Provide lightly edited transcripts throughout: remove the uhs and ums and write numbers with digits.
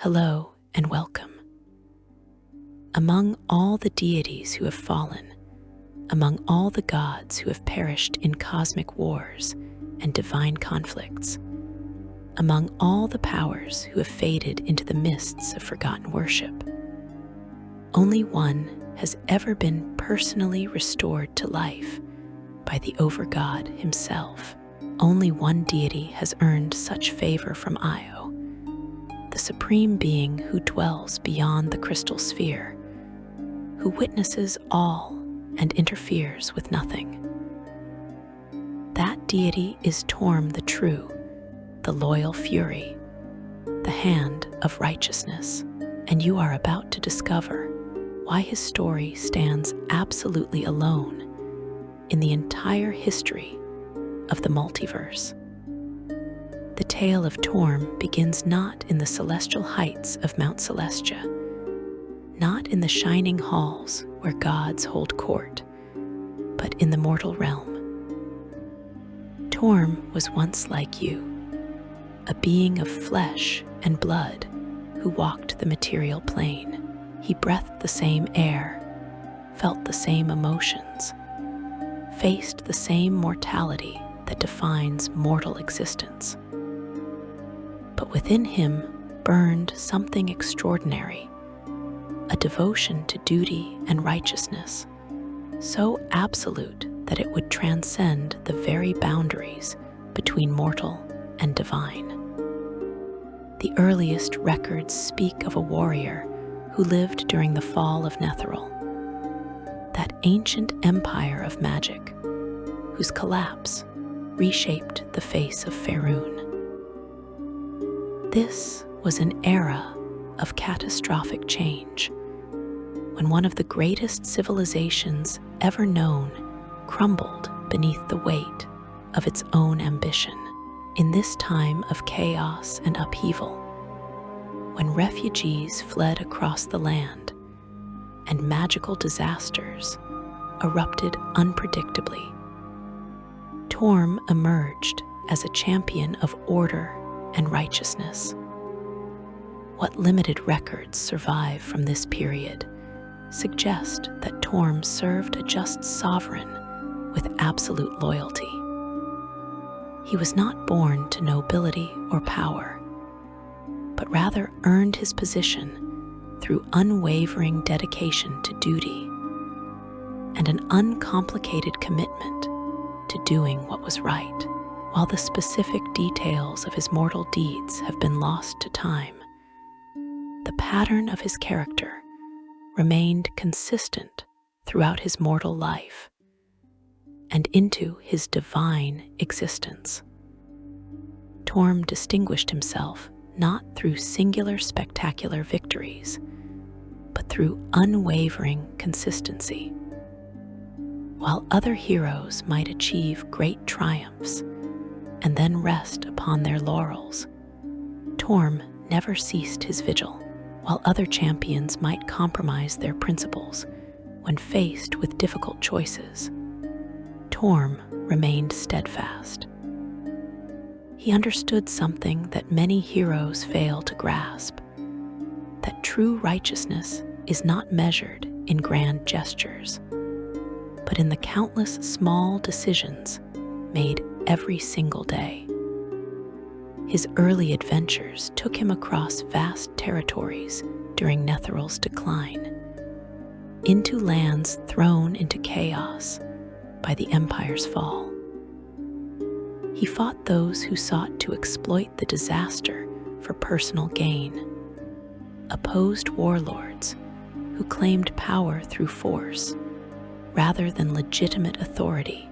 Hello and welcome. Among all the deities who have fallen, among all the gods who have perished in cosmic wars and divine conflicts, among all the powers who have faded into the mists of forgotten worship, only one has ever been personally restored to life by the Overgod himself. Only one deity has earned such favor from Ao, the supreme being who dwells beyond the crystal sphere, who witnesses all and interferes with nothing. That deity is Torm the True, the loyal fury, the hand of righteousness, and you are about to discover why his story stands absolutely alone in the entire history of the multiverse. The tale of Torm begins not in the celestial heights of Mount Celestia, not in the shining halls where gods hold court, but in the mortal realm. Torm was once like you, a being of flesh and blood who walked the material plane. He breathed the same air, felt the same emotions, faced the same mortality that defines mortal existence. But within him burned something extraordinary, a devotion to duty and righteousness, so absolute that it would transcend the very boundaries between mortal and divine. The earliest records speak of a warrior who lived during the fall of Netheril, that ancient empire of magic whose collapse reshaped the face of Faerun. This was an era of catastrophic change, when one of the greatest civilizations ever known crumbled beneath the weight of its own ambition. In this time of chaos and upheaval, when refugees fled across the land and magical disasters erupted unpredictably, Torm emerged as a champion of order and righteousness. What limited records survive from this period suggest that Torm served a just sovereign with absolute loyalty. He was not born to nobility or power, but rather earned his position through unwavering dedication to duty and an uncomplicated commitment to doing what was right. While the specific details of his mortal deeds have been lost to time, the pattern of his character remained consistent throughout his mortal life and into his divine existence. Torm distinguished himself not through singular spectacular victories, but through unwavering consistency. While other heroes might achieve great triumphs and then rest upon their laurels, Torm never ceased his vigil. While other champions might compromise their principles when faced with difficult choices, Torm remained steadfast. He understood something that many heroes fail to grasp, that true righteousness is not measured in grand gestures, but in the countless small decisions made every single day. His early adventures took him across vast territories during Netheril's decline, into lands thrown into chaos by the Empire's fall. He fought those who sought to exploit the disaster for personal gain, opposed warlords who claimed power through force rather than legitimate authority,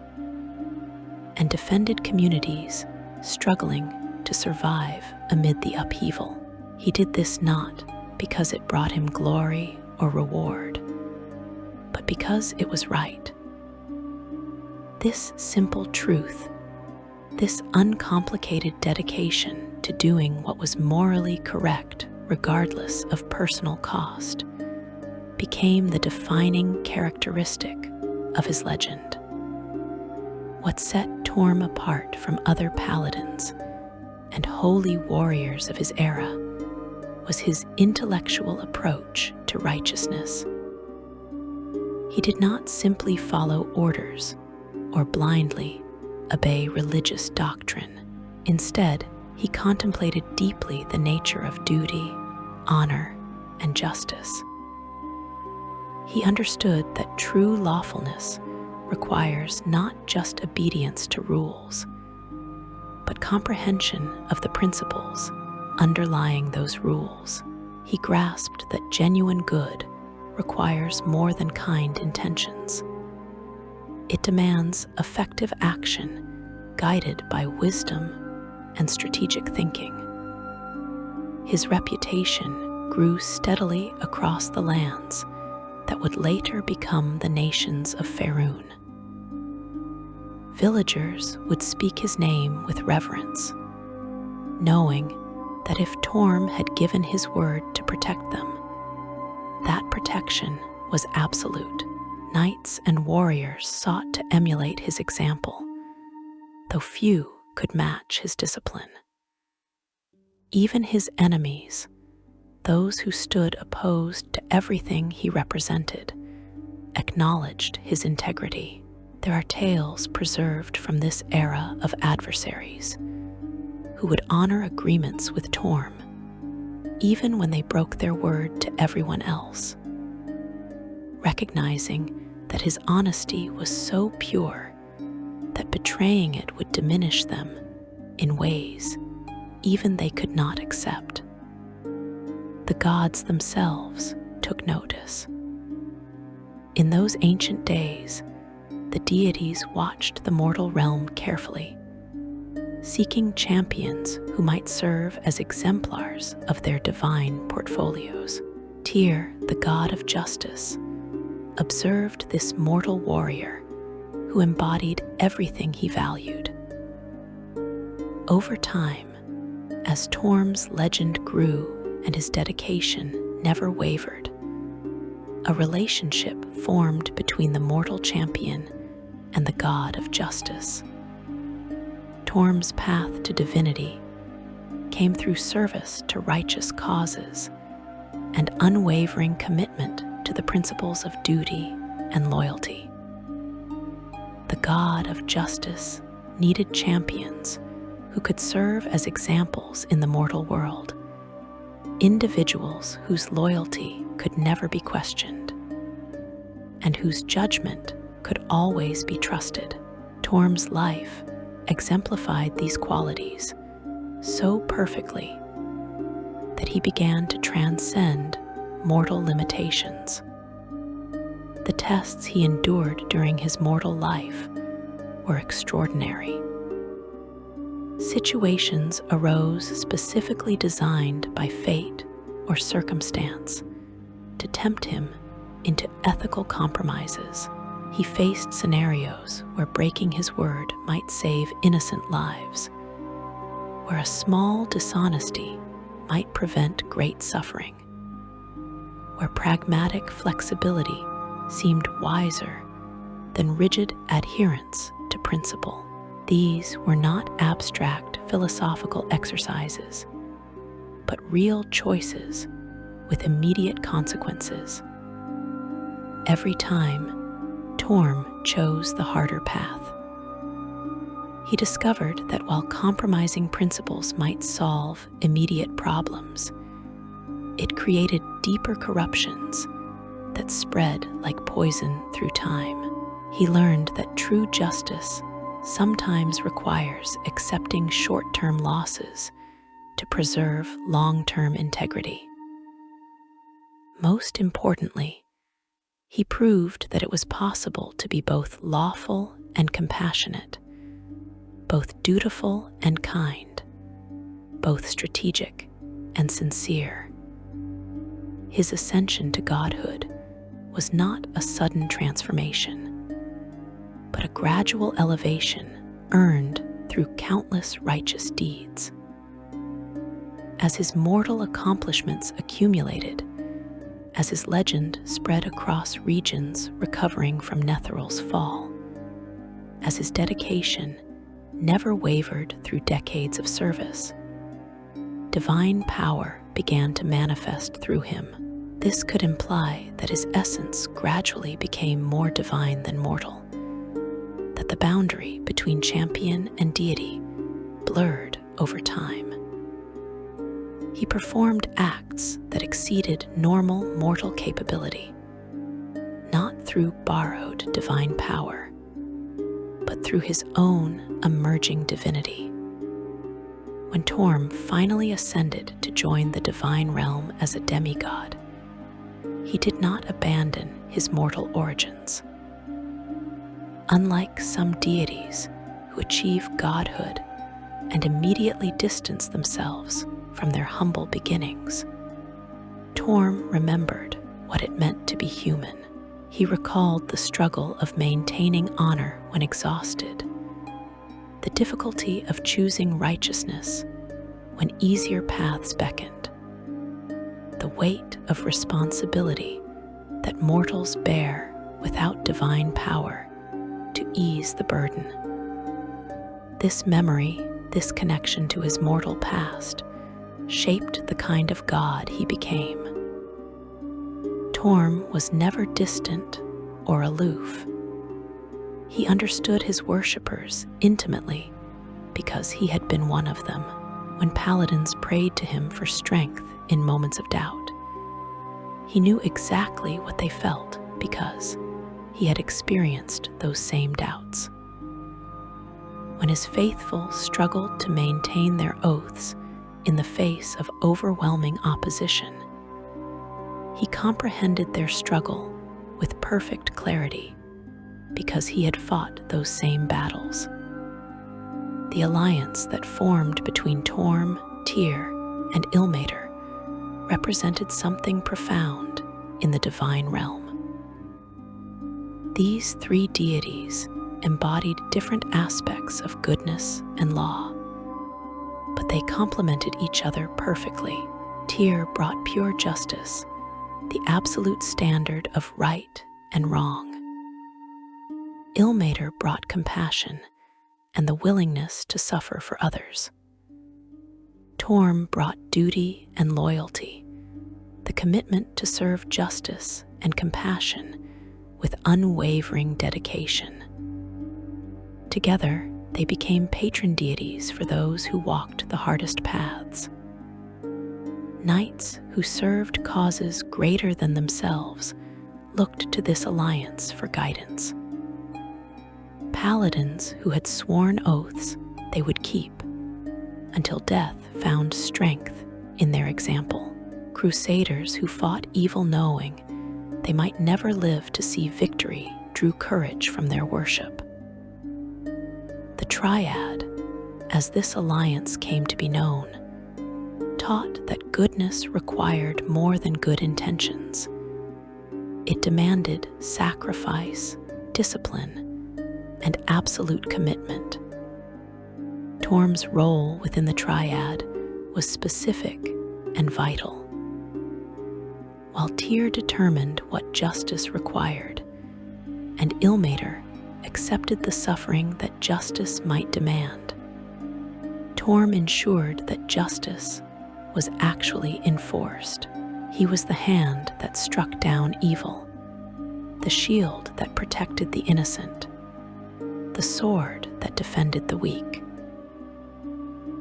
and defended communities struggling to survive amid the upheaval. He did this not because it brought him glory or reward, but because it was right. This simple truth, this uncomplicated dedication to doing what was morally correct regardless of personal cost, became the defining characteristic of his legend. What set Torm apart from other paladins and holy warriors of his era was his intellectual approach to righteousness. He did not simply follow orders or blindly obey religious doctrine. Instead, he contemplated deeply the nature of duty, honor, and justice. He understood that true lawfulness requires not just obedience to rules, but comprehension of the principles underlying those rules. He grasped that genuine good requires more than kind intentions. It demands effective action guided by wisdom and strategic thinking. His reputation grew steadily across the lands that would later become the nations of Faerun. Villagers would speak his name with reverence, knowing that if Torm had given his word to protect them, that protection was absolute. Knights and warriors sought to emulate his example, though few could match his discipline. Even his enemies, those who stood opposed to everything he represented, acknowledged his integrity. There are tales preserved from this era of adversaries who would honor agreements with Torm, even when they broke their word to everyone else, recognizing that his honesty was so pure that betraying it would diminish them in ways even they could not accept. The gods themselves took notice. In those ancient days, the deities watched the mortal realm carefully, seeking champions who might serve as exemplars of their divine portfolios. Tyr, the god of justice, observed this mortal warrior who embodied everything he valued. Over time, as Torm's legend grew and his dedication never wavered, a relationship formed between the mortal champion and the god of justice. Torm's path to divinity came through service to righteous causes and unwavering commitment to the principles of duty and loyalty. The god of justice needed champions who could serve as examples in the mortal world, individuals whose loyalty could never be questioned, and whose judgment could always be trusted. Torm's life exemplified these qualities so perfectly that he began to transcend mortal limitations. The tests he endured during his mortal life were extraordinary. Situations arose specifically designed by fate or circumstance to tempt him into ethical compromises. He faced scenarios where breaking his word might save innocent lives, where a small dishonesty might prevent great suffering, where pragmatic flexibility seemed wiser than rigid adherence to principle. These were not abstract philosophical exercises, but real choices with immediate consequences. Every time, Torm chose the harder path. He discovered that while compromising principles might solve immediate problems, it created deeper corruptions that spread like poison through time. He learned that true justice sometimes requires accepting short-term losses to preserve long-term integrity. Most importantly, he proved that it was possible to be both lawful and compassionate, both dutiful and kind, both strategic and sincere. His ascension to godhood was not a sudden transformation, but a gradual elevation earned through countless righteous deeds. As his mortal accomplishments accumulated, as his legend spread across regions recovering from Netheral's fall, as his dedication never wavered through decades of service, divine power began to manifest through him. This could imply that his essence gradually became more divine than mortal, that the boundary between champion and deity blurred over time. He performed acts that exceeded normal mortal capability, not through borrowed divine power, but through his own emerging divinity. When Torm finally ascended to join the divine realm as a demigod, he did not abandon his mortal origins. Unlike some deities who achieve godhood and immediately distance themselves from their humble beginnings, Torm remembered what it meant to be human. He recalled the struggle of maintaining honor when exhausted, the difficulty of choosing righteousness when easier paths beckoned, the weight of responsibility that mortals bear without divine power to ease the burden. This memory, this connection to his mortal past, shaped the kind of god he became. Torm was never distant or aloof. He understood his worshippers intimately because he had been one of them when paladins prayed to him for strength in moments of doubt. He knew exactly what they felt because he had experienced those same doubts. When his faithful struggled to maintain their oaths in the face of overwhelming opposition, he comprehended their struggle with perfect clarity because he had fought those same battles. The alliance that formed between Torm, Tyr, and Ilmater represented something profound in the divine realm. These three deities embodied different aspects of goodness and law, but they complemented each other perfectly. Tyr brought pure justice, the absolute standard of right and wrong. Ilmater brought compassion and the willingness to suffer for others. Torm brought duty and loyalty, the commitment to serve justice and compassion with unwavering dedication. Together, they became patron deities for those who walked the hardest paths. Knights who served causes greater than themselves looked to this alliance for guidance. Paladins who had sworn oaths they would keep until death found strength in their example. Crusaders who fought evil knowing they might never live to see victory drew courage from their worship. The Triad, as this alliance came to be known, taught that goodness required more than good intentions. It demanded sacrifice, discipline, and absolute commitment. Torm's role within the Triad was specific and vital. While Tyr determined what justice required, and Ilmater accepted the suffering that justice might demand, Torm ensured that justice was actually enforced. He was the hand that struck down evil, the shield that protected the innocent, the sword that defended the weak.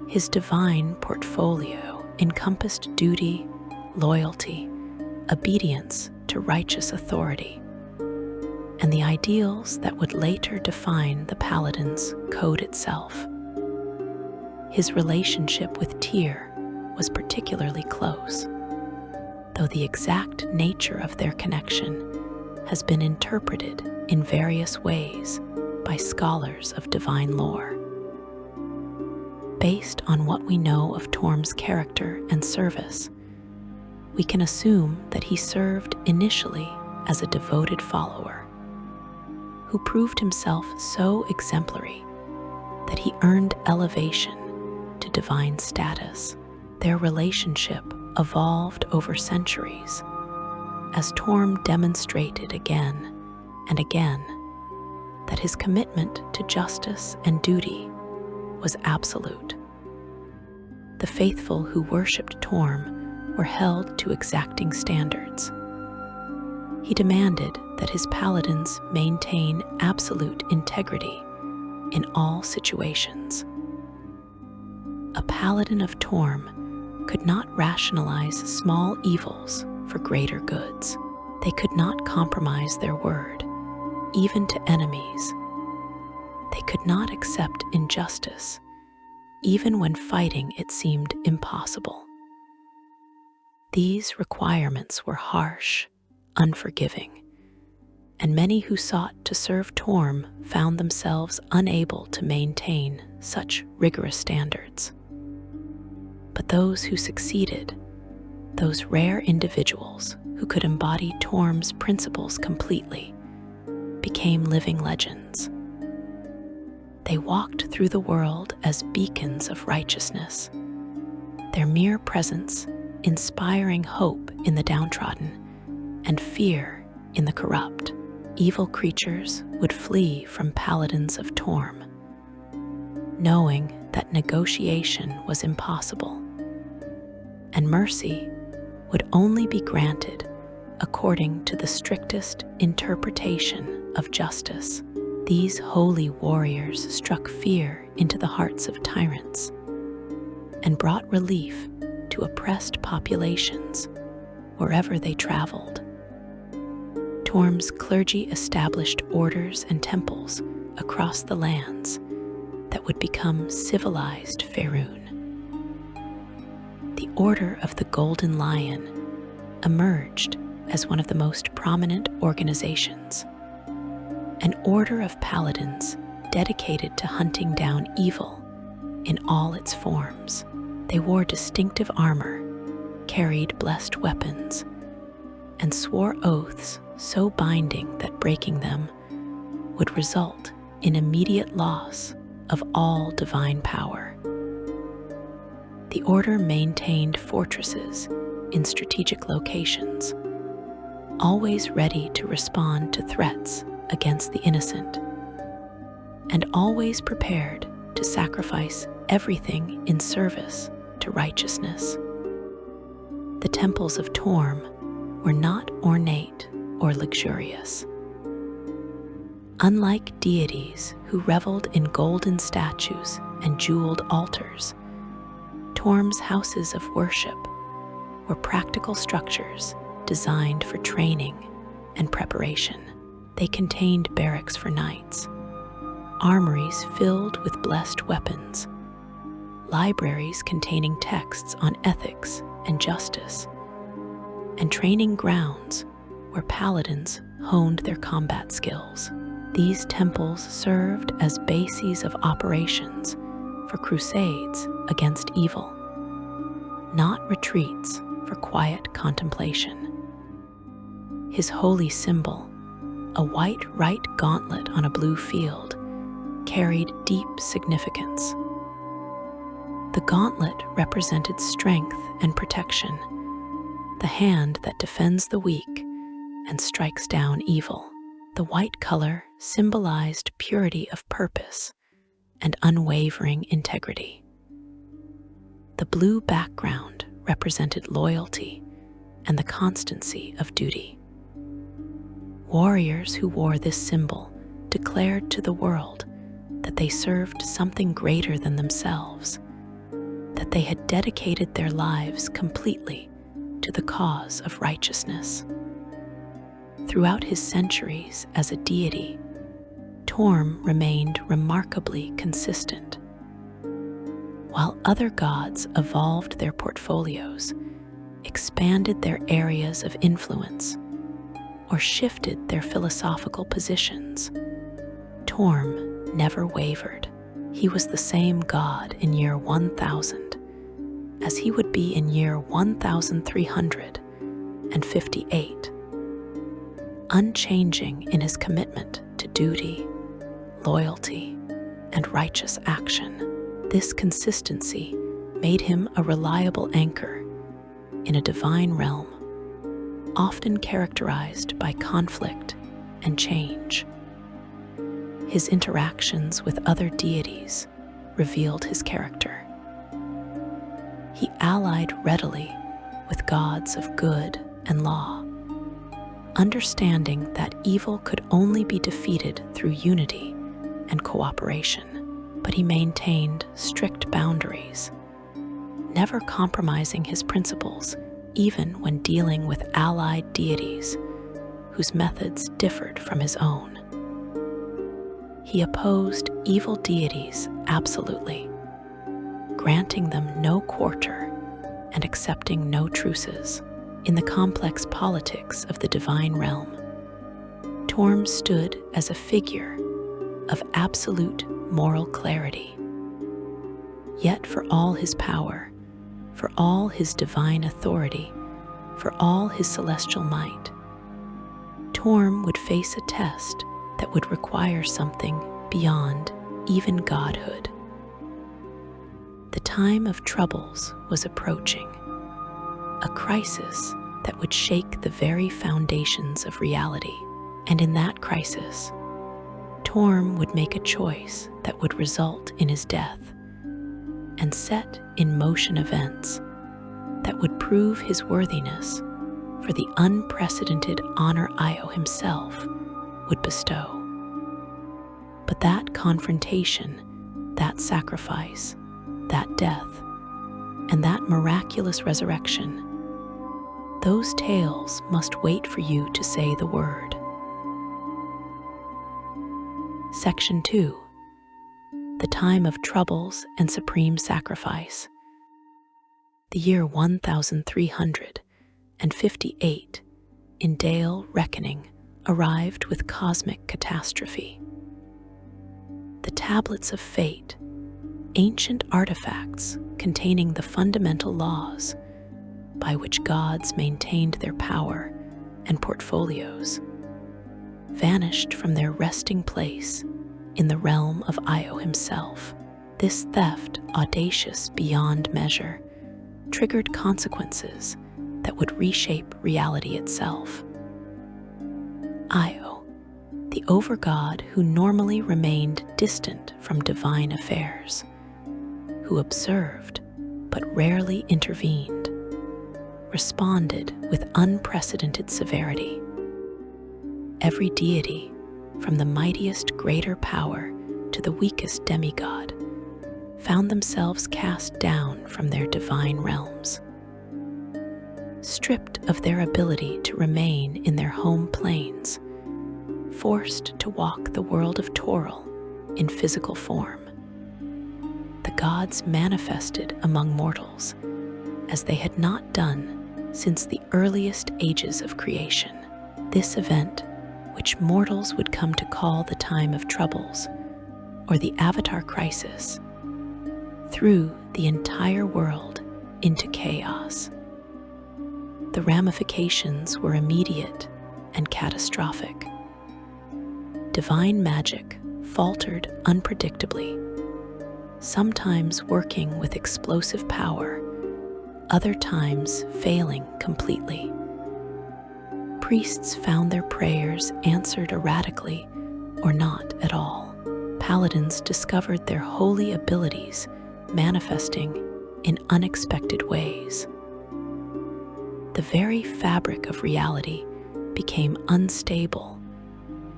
His divine portfolio encompassed duty, loyalty, obedience to righteous authority, and the ideals that would later define the Paladin's code itself. His relationship with Tyr was particularly close, though the exact nature of their connection has been interpreted in various ways by scholars of divine lore. Based on what we know of Torm's character and service, we can assume that he served initially as a devoted follower, who proved himself so exemplary that he earned elevation to divine status. Their relationship evolved over centuries, as Torm demonstrated again and again that his commitment to justice and duty was absolute. the faithful who worshipped Torm were held to exacting standards. He demanded that his paladins maintain absolute integrity in all situations. A paladin of Torm could not rationalize small evils for greater goods. They could not compromise their word, even to enemies. They could not accept injustice, even when fighting it seemed impossible. These requirements were harsh, unforgiving, and many who sought to serve Torm found themselves unable to maintain such rigorous standards. But those who succeeded, those rare individuals who could embody Torm's principles completely, became living legends. They walked through the world as beacons of righteousness, their mere presence inspiring hope in the downtrodden and fear in the corrupt. Evil creatures would flee from paladins of Torm, knowing that negotiation was impossible, and mercy would only be granted according to the strictest interpretation of justice. These holy warriors struck fear into the hearts of tyrants and brought relief to oppressed populations wherever they traveled. Torm's clergy established orders and temples across the lands that would become civilized Faerun. The Order of the Golden Lion emerged as one of the most prominent organizations, an order of paladins dedicated to hunting down evil in all its forms. They wore distinctive armor, carried blessed weapons, and swore oaths so binding that breaking them would result in immediate loss of all divine power. The order maintained fortresses in strategic locations, always ready to respond to threats against the innocent, and always prepared to sacrifice everything in service to righteousness. The temples of Torm were not ornate or luxurious. Unlike deities who reveled in golden statues and jeweled altars, Torm's houses of worship were practical structures designed for training and preparation. They contained barracks for knights, armories filled with blessed weapons, libraries containing texts on ethics and justice, and training grounds where paladins honed their combat skills. These temples served as bases of operations for crusades against evil, not retreats for quiet contemplation. His holy symbol, a white right gauntlet on a blue field, carried deep significance. The gauntlet represented strength and protection, the hand that defends the weak and strikes down evil. The white color symbolized purity of purpose and unwavering integrity. The blue background represented loyalty and the constancy of duty. Warriors who wore this symbol declared to the world that they served something greater than themselves, that they had dedicated their lives completely to the cause of righteousness. Throughout his centuries as a deity, Torm remained remarkably consistent. While other gods evolved their portfolios, expanded their areas of influence, or shifted their philosophical positions, Torm never wavered. He was the same god in year 1000 as he would be in year 1358, unchanging in his commitment to duty, loyalty, and righteous action. This consistency made him a reliable anchor in a divine realm, often characterized by conflict and change. His interactions with other deities revealed his character. he allied readily with gods of good and law, understanding that evil could only be defeated through unity and cooperation. But he maintained strict boundaries, never compromising his principles even when dealing with allied deities whose methods differed from his own. He opposed evil deities absolutely, granting them no quarter and accepting no truces. In the complex politics of the divine realm, Torm stood as a figure of absolute moral clarity. Yet for all his power, for all his divine authority, for all his celestial might, Torm would face a test that would require something beyond even godhood. The time of troubles was approaching, a crisis that would shake the very foundations of reality. And in that crisis, Torm would make a choice that would result in his death and set in motion events that would prove his worthiness for the unprecedented honor Ao himself would bestow. But that confrontation, that sacrifice, that death, and that miraculous resurrection, those tales must wait for you to say the word. Section 2. The time of troubles and supreme sacrifice. The year 1358 in Dale reckoning arrived with cosmic catastrophe. The tablets of fate, ancient artifacts containing the fundamental laws by which gods maintained their power and portfolios, vanished from their resting place in the realm of Ao himself. This theft, audacious beyond measure, triggered consequences that would reshape reality itself. Ao, the overgod who normally remained distant from divine affairs, who observed but rarely intervened, responded with unprecedented severity. Every deity, from the mightiest greater power to the weakest demigod, found themselves cast down from their divine realms. Stripped of their ability to remain in their home planes, forced to walk the world of Torl in physical form, the gods manifested among mortals as they had not done since the earliest ages of creation. This event, which mortals would come to call the time of troubles, or the Avatar crisis, threw the entire world into chaos. The ramifications were immediate and catastrophic. Divine magic faltered unpredictably, sometimes working with explosive power, other times failing completely. Priests found their prayers answered erratically or not at all. Paladins discovered their holy abilities manifesting in unexpected ways. The very fabric of reality became unstable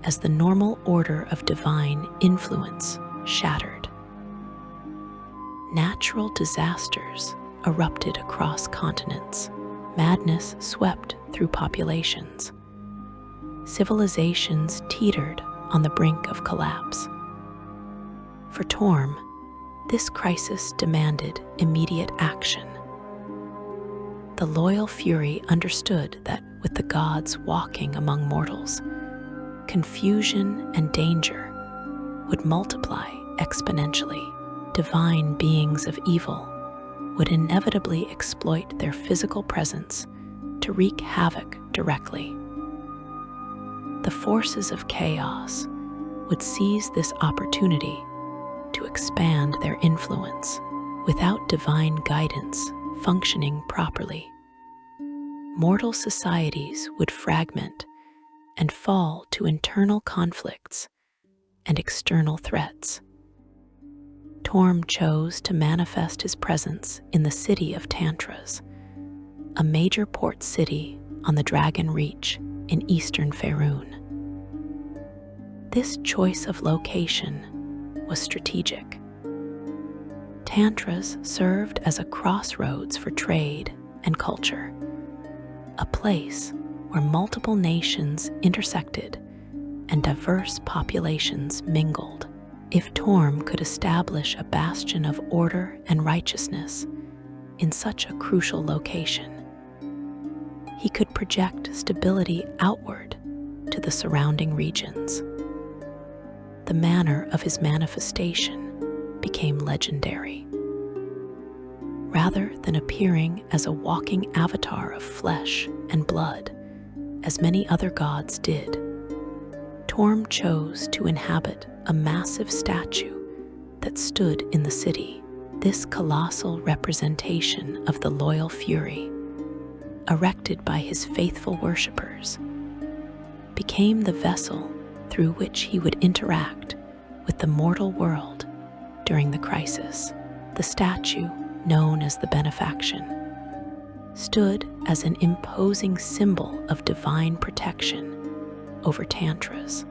as the normal order of divine influence shattered. Natural disasters erupted across continents. Madness swept through populations. Civilizations teetered on the brink of collapse. For Torm, this crisis demanded immediate action. The loyal Fury understood that with the gods walking among mortals, confusion and danger would multiply exponentially. Divine beings of evil would inevitably exploit their physical presence to wreak havoc directly. The forces of chaos would seize this opportunity to expand their influence. Without divine guidance functioning properly, mortal societies would fragment and fall to internal conflicts and external threats. Torm chose to manifest his presence in the city of Tantras, a major port city on the Dragon Reach in eastern Faerun. This choice of location was strategic. Tantras served as a crossroads for trade and culture, a place where multiple nations intersected and diverse populations mingled. If Torm could establish a bastion of order and righteousness in such a crucial location, he could project stability outward to the surrounding regions. The manner of his manifestation became legendary. Rather than appearing as a walking avatar of flesh and blood, as many other gods did, Torm chose to inhabit a massive statue that stood in the city. This colossal representation of the loyal Fury, erected by his faithful worshippers, became the vessel through which he would interact with the mortal world during the crisis. The statue, known as the Benefaction, stood as an imposing symbol of divine protection over Tantras.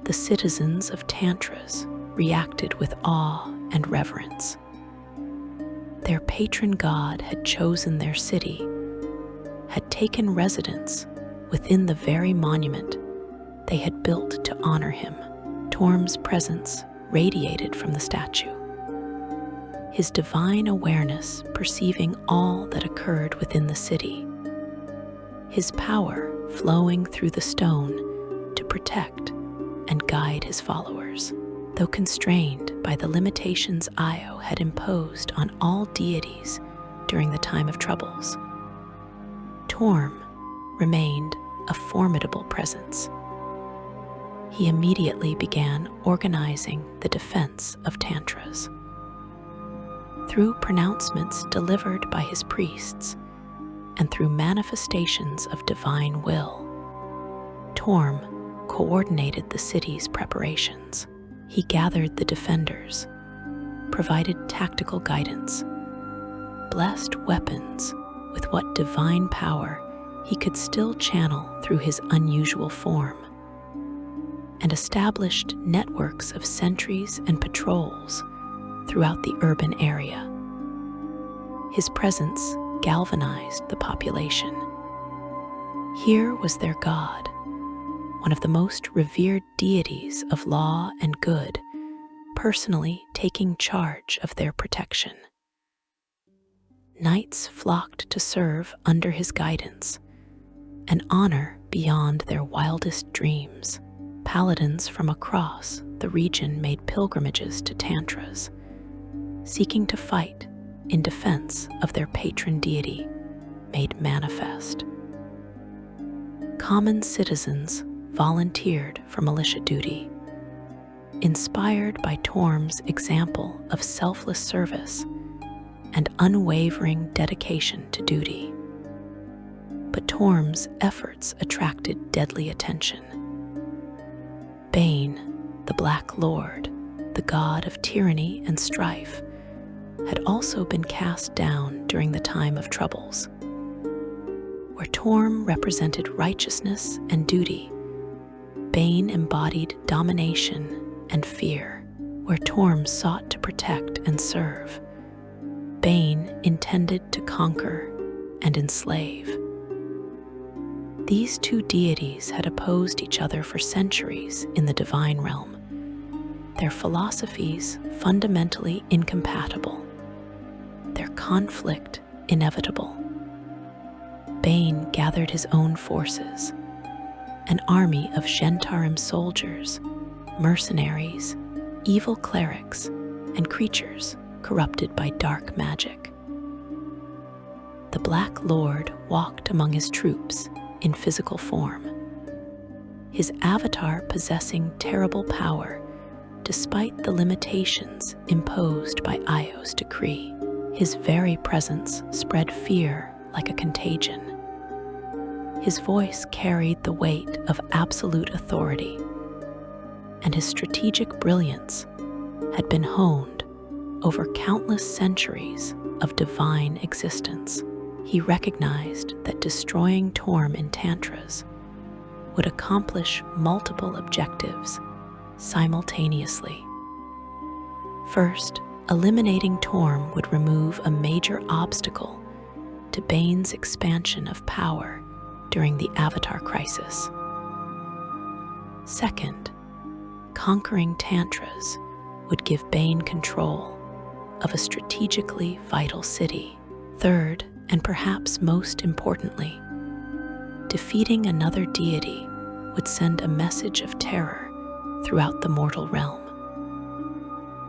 The citizens of Tantras reacted with awe and reverence. Their patron god had chosen their city, had taken residence within the very monument they had built to honor him. Torm's presence radiated from the statue, his divine awareness perceiving all that occurred within the city, his power flowing through the stone to protect and guide his followers. Though constrained by the limitations Ao had imposed on all deities during the time of troubles, Torm remained a formidable presence. He immediately began organizing the defense of Tantras. Through pronouncements delivered by his priests and through manifestations of divine will, Torm coordinated the city's preparations. He gathered the defenders, provided tactical guidance, blessed weapons with what divine power he could still channel through his unusual form, and established networks of sentries and patrols throughout the urban area. His presence galvanized the population. Here was their god, one of the most revered deities of law and good, personally taking charge of their protection. Knights flocked to serve under his guidance, an honor beyond their wildest dreams. Paladins from across the region made pilgrimages to Tantras, seeking to fight in defense of their patron deity made manifest. Common citizens volunteered for militia duty, inspired by Torm's example of selfless service and unwavering dedication to duty. But Torm's efforts attracted deadly attention. Bane, the Black Lord, the god of tyranny and strife, had also been cast down during the time of troubles. Where Torm represented righteousness and duty, Bane embodied domination and fear. Where Torm sought to protect and serve, Bane intended to conquer and enslave. These two deities had opposed each other for centuries in the divine realm, their philosophies fundamentally incompatible, their conflict inevitable. Bane gathered his own forces, an army of Shantarim soldiers, mercenaries, evil clerics, and creatures corrupted by dark magic. The Black Lord walked among his troops in physical form, his avatar possessing terrible power despite the limitations imposed by Ao's decree. His very presence spread fear like a contagion. His voice carried the weight of absolute authority, and his strategic brilliance had been honed over countless centuries of divine existence. He recognized that destroying Torm in Tantras would accomplish multiple objectives simultaneously. First, eliminating Torm would remove a major obstacle to Bane's expansion of power during the Avatar crisis. Second, conquering Tantras would give Bane control of a strategically vital city. Third, and perhaps most importantly, defeating another deity would send a message of terror throughout the mortal realm,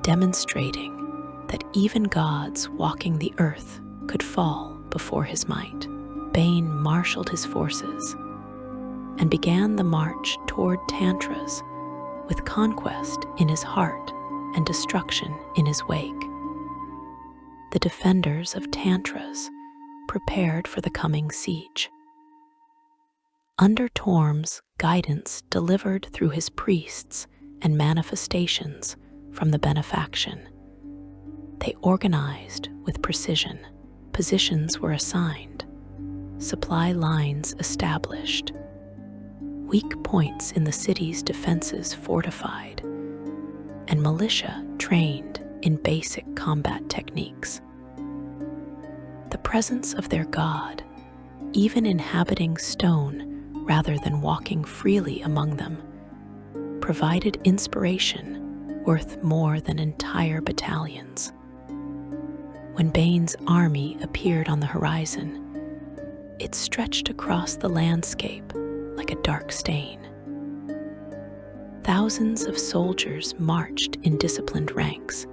demonstrating that even gods walking the earth could fall before his might. Bane marshaled his forces and began the march toward Tantras with conquest in his heart and destruction in his wake. The defenders of Tantras prepared for the coming siege. Under Torm's guidance delivered through his priests and manifestations from the benefaction, they organized with precision. Positions were assigned, supply lines established, weak points in the city's defenses fortified, and militia trained in basic combat techniques. The presence of their god, even inhabiting stone rather than walking freely among them, provided inspiration worth more than entire battalions. When Bane's army appeared on the horizon, it stretched across the landscape like a dark stain. Thousands of soldiers marched in disciplined ranks,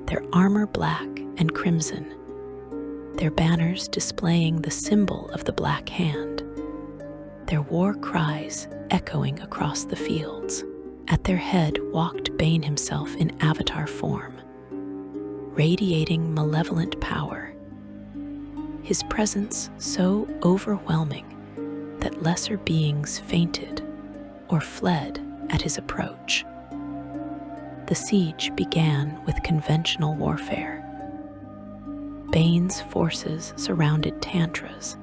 their armor black and crimson, their banners displaying the symbol of the Black Hand, their war cries echoing across the fields. At their head walked Bane himself in avatar form, radiating malevolent power, his presence so overwhelming that lesser beings fainted or fled at his approach. The siege began with conventional warfare. Bane's forces surrounded Tantras,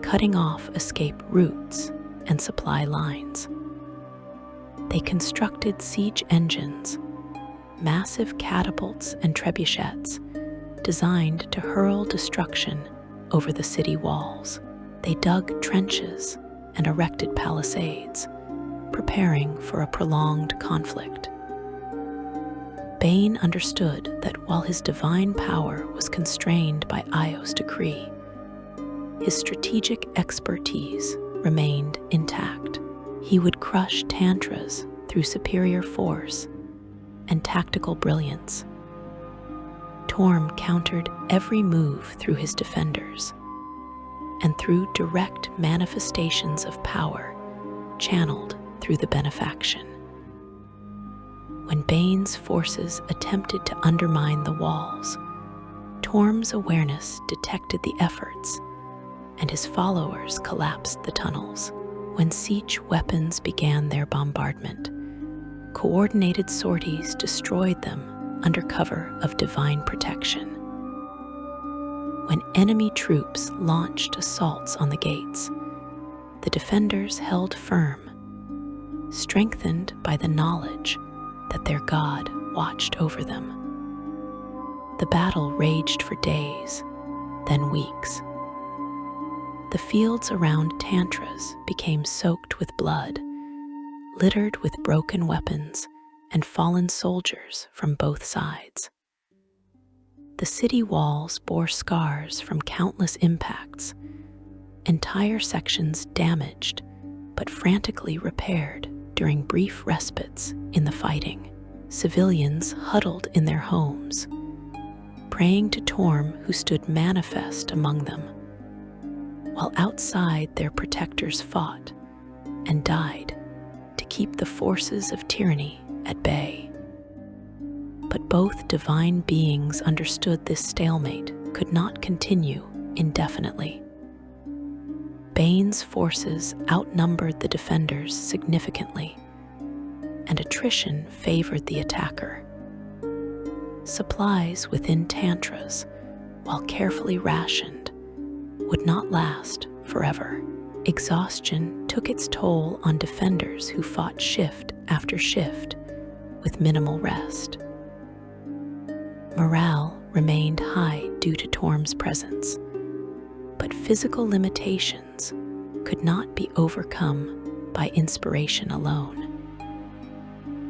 cutting off escape routes and supply lines. They constructed siege engines, massive catapults and trebuchets designed to hurl destruction over the city walls. They dug trenches and erected palisades, preparing for a prolonged conflict. Bane understood that while his divine power was constrained by Ao's decree, his strategic expertise remained intact. He would crush Tantras through superior force and tactical brilliance. Torm countered every move through his defenders and through direct manifestations of power channeled through the benefaction. When Bane's forces attempted to undermine the walls, Torm's awareness detected the efforts, and his followers collapsed the tunnels. When siege weapons began their bombardment, coordinated sorties destroyed them under cover of divine protection. When enemy troops launched assaults on the gates, the defenders held firm, strengthened by the knowledge that their god watched over them. The battle raged for days, then weeks. The fields around Tantras became soaked with blood, littered with broken weapons and fallen soldiers from both sides. The city walls bore scars from countless impacts, entire sections damaged but frantically repaired during brief respites in the fighting. Civilians huddled in their homes, praying to Torm, who stood manifest among them, while outside their protectors fought and died to keep the forces of tyranny at bay. But both divine beings understood this stalemate could not continue indefinitely. Bane's forces outnumbered the defenders significantly, and attrition favored the attacker. Supplies within tantras, while carefully rationed, would not last forever. Exhaustion took its toll on defenders who fought shift after shift with minimal rest. Morale remained high due to Torm's presence, but physical limitations could not be overcome by inspiration alone.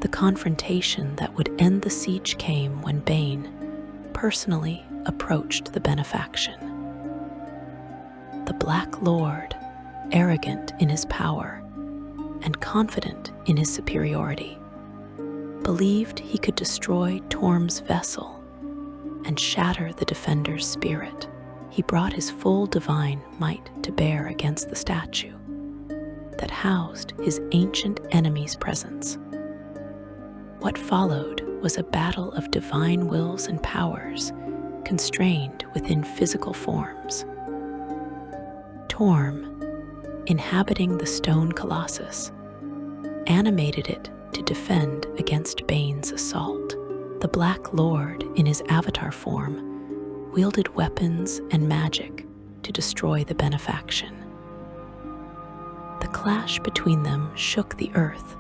The confrontation that would end the siege came when Bane personally approached the benefaction. The Black Lord, arrogant in his power and confident in his superiority, believed he could destroy Torm's vessel and shatter the defender's spirit. He brought his full divine might to bear against the statue that housed his ancient enemy's presence. What followed was a battle of divine wills and powers constrained within physical forms. Torm, inhabiting the stone colossus, animated it to defend against Bane's assault. The Black Lord, in his avatar form, wielded weapons and magic to destroy the benefaction. The clash between them shook the earth,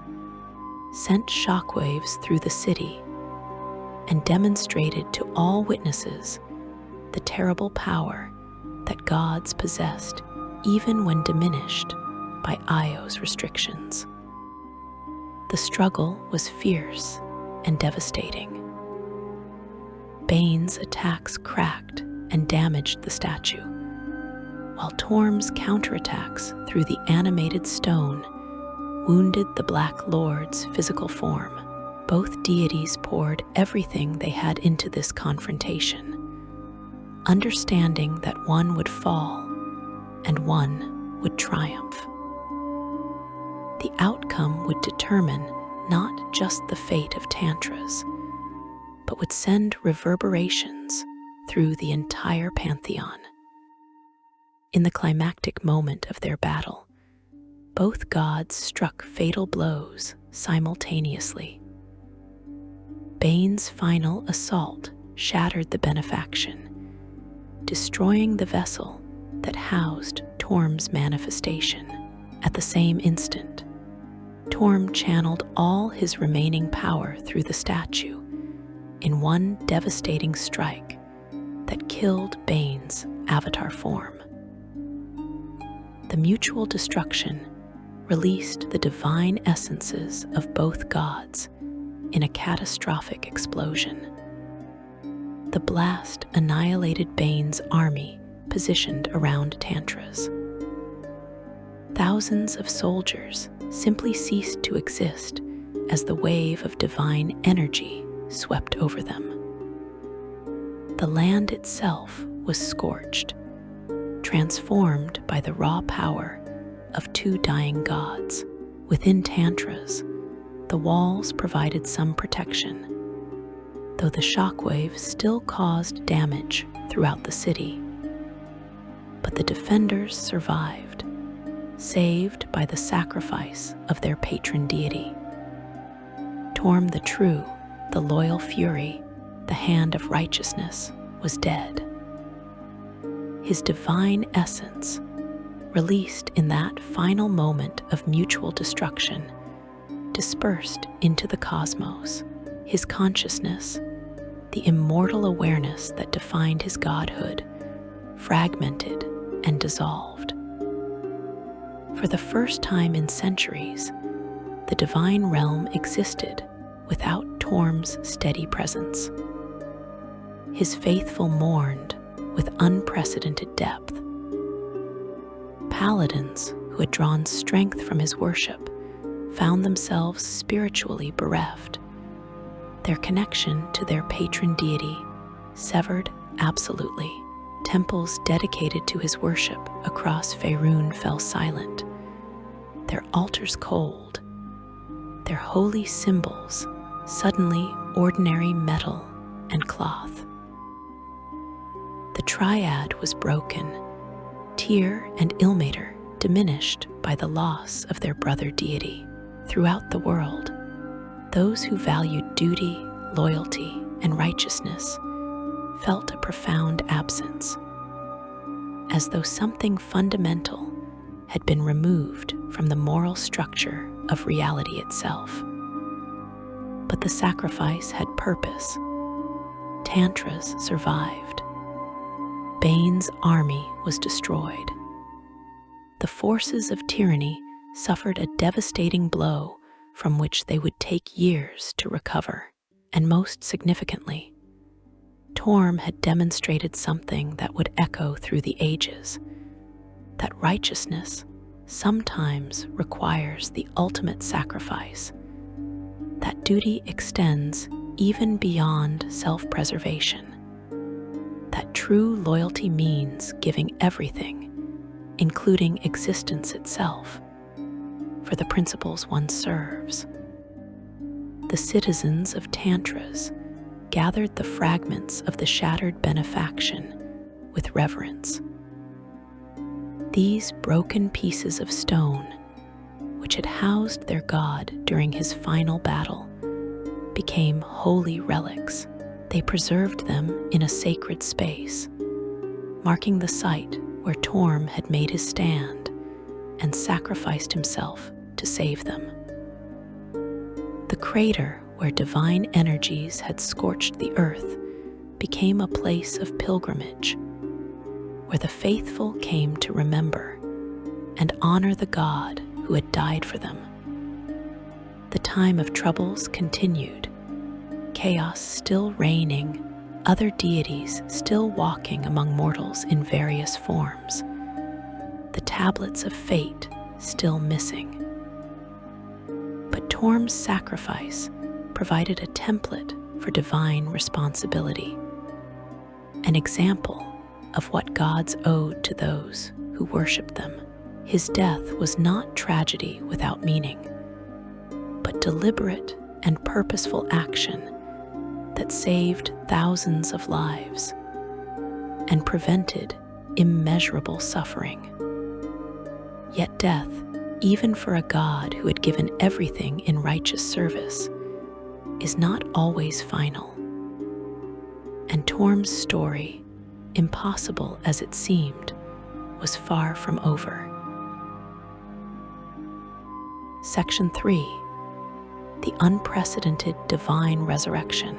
sent shockwaves through the city, and demonstrated to all witnesses the terrible power that gods possessed even when diminished by Ao's restrictions. The struggle was fierce and devastating. Bane's attacks cracked and damaged the statue, while Torm's counterattacks through the animated stone wounded the Black Lord's physical form. Both deities poured everything they had into this confrontation, understanding that one would fall and one would triumph. The outcome would determine not just the fate of tantras, but would send reverberations through the entire pantheon. In the climactic moment of their battle, both gods struck fatal blows simultaneously. Bane's final assault shattered the benefaction, destroying the vessel that housed Torm's manifestation. At the same instant, Torm channeled all his remaining power through the statue in one devastating strike that killed Bane's avatar form. The mutual destruction released the divine essences of both gods in a catastrophic explosion. The blast annihilated Bane's army positioned around tantras. Thousands of soldiers simply ceased to exist as the wave of divine energy swept over them. The land itself was scorched, transformed by the raw power of two dying gods. Within tantras, the walls provided some protection, though the shockwave still caused damage throughout the city. But the defenders survived, saved by the sacrifice of their patron deity. Torm the True, the loyal fury, the hand of righteousness, was dead. His divine essence, released in that final moment of mutual destruction, dispersed into the cosmos. His consciousness, the immortal awareness that defined his godhood, fragmented and dissolved. For the first time in centuries, the divine realm existed without Torm's steady presence. His faithful mourned with unprecedented depth. Paladins who had drawn strength from his worship found themselves spiritually bereft, their connection to their patron deity severed absolutely. Temples dedicated to his worship across Faerun fell silent, their altars cold, their holy symbols suddenly ordinary metal and cloth. The triad was broken, Tyr and Ilmater diminished by the loss of their brother deity. Throughout the world, those who valued duty, loyalty, and righteousness felt a profound absence, as though something fundamental had been removed from the moral structure of reality itself. But the sacrifice had purpose. Tantras survived. Bane's army was destroyed. The forces of tyranny suffered a devastating blow from which they would take years to recover. And most significantly, Torm had demonstrated something that would echo through the ages, that righteousness sometimes requires the ultimate sacrifice, that duty extends even beyond self-preservation, that true loyalty means giving everything, including existence itself, for the principles one serves. The citizens of Tantras gathered the fragments of the shattered benefaction with reverence. These broken pieces of stone, which had housed their god during his final battle, became holy relics. They preserved them in a sacred space, marking the site where Torm had made his stand and sacrificed himself to save them. The crater where divine energies had scorched the earth became a place of pilgrimage, where the faithful came to remember and honor the God who had died for them. The time of troubles continued, chaos still reigning, other deities still walking among mortals in various forms, the tablets of fate still missing. But Torm's sacrifice provided a template for divine responsibility, an example of what gods owed to those who worshipped them. His death was not tragedy without meaning, but deliberate and purposeful action that saved thousands of lives and prevented immeasurable suffering. Yet death, even for a god who had given everything in righteous service, is not always final. And Torm's story, impossible as it seemed, was far from over. Section 3. The unprecedented divine resurrection.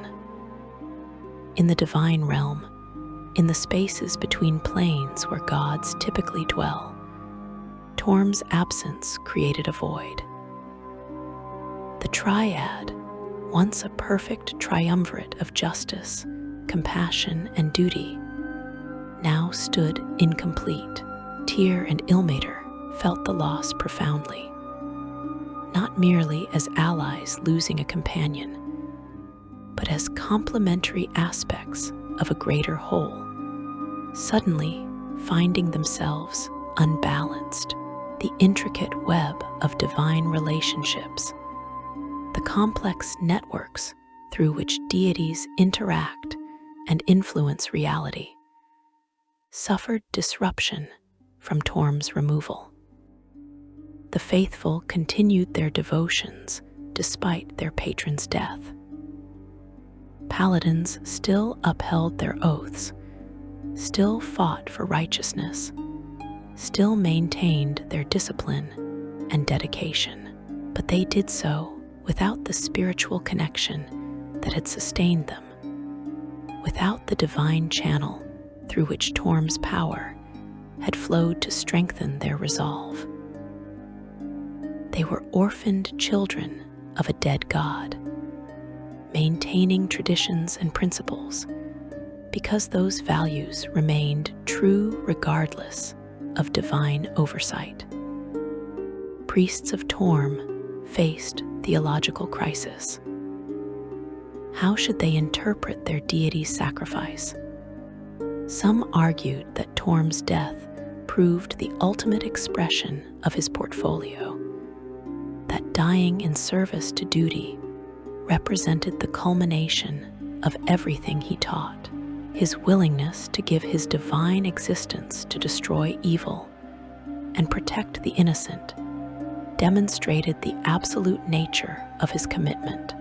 In the divine realm, in the spaces between planes where gods typically dwell, Torm's absence created a void. The triad, once a perfect triumvirate of justice, compassion, and duty, now stood incomplete. Tyr and Ilmater felt the loss profoundly, not merely as allies losing a companion, but as complementary aspects of a greater whole, suddenly finding themselves unbalanced. The intricate web of divine relationships, the complex networks through which deities interact and influence reality, suffered disruption from Torm's removal. The faithful continued their devotions despite their patron's death. Paladins still upheld their oaths, still fought for righteousness, still maintained their discipline and dedication, but they did so without the spiritual connection that had sustained them, without the divine channel through which Torm's power had flowed to strengthen their resolve. They were orphaned children of a dead god, maintaining traditions and principles because those values remained true regardless of divine oversight. Priests of Torm faced theological crisis. How should they interpret their deity's sacrifice? Some argued that Torm's death proved the ultimate expression of his portfolio, that dying in service to duty represented the culmination of everything he taught. His willingness to give his divine existence to destroy evil and protect the innocent demonstrated the absolute nature of his commitment.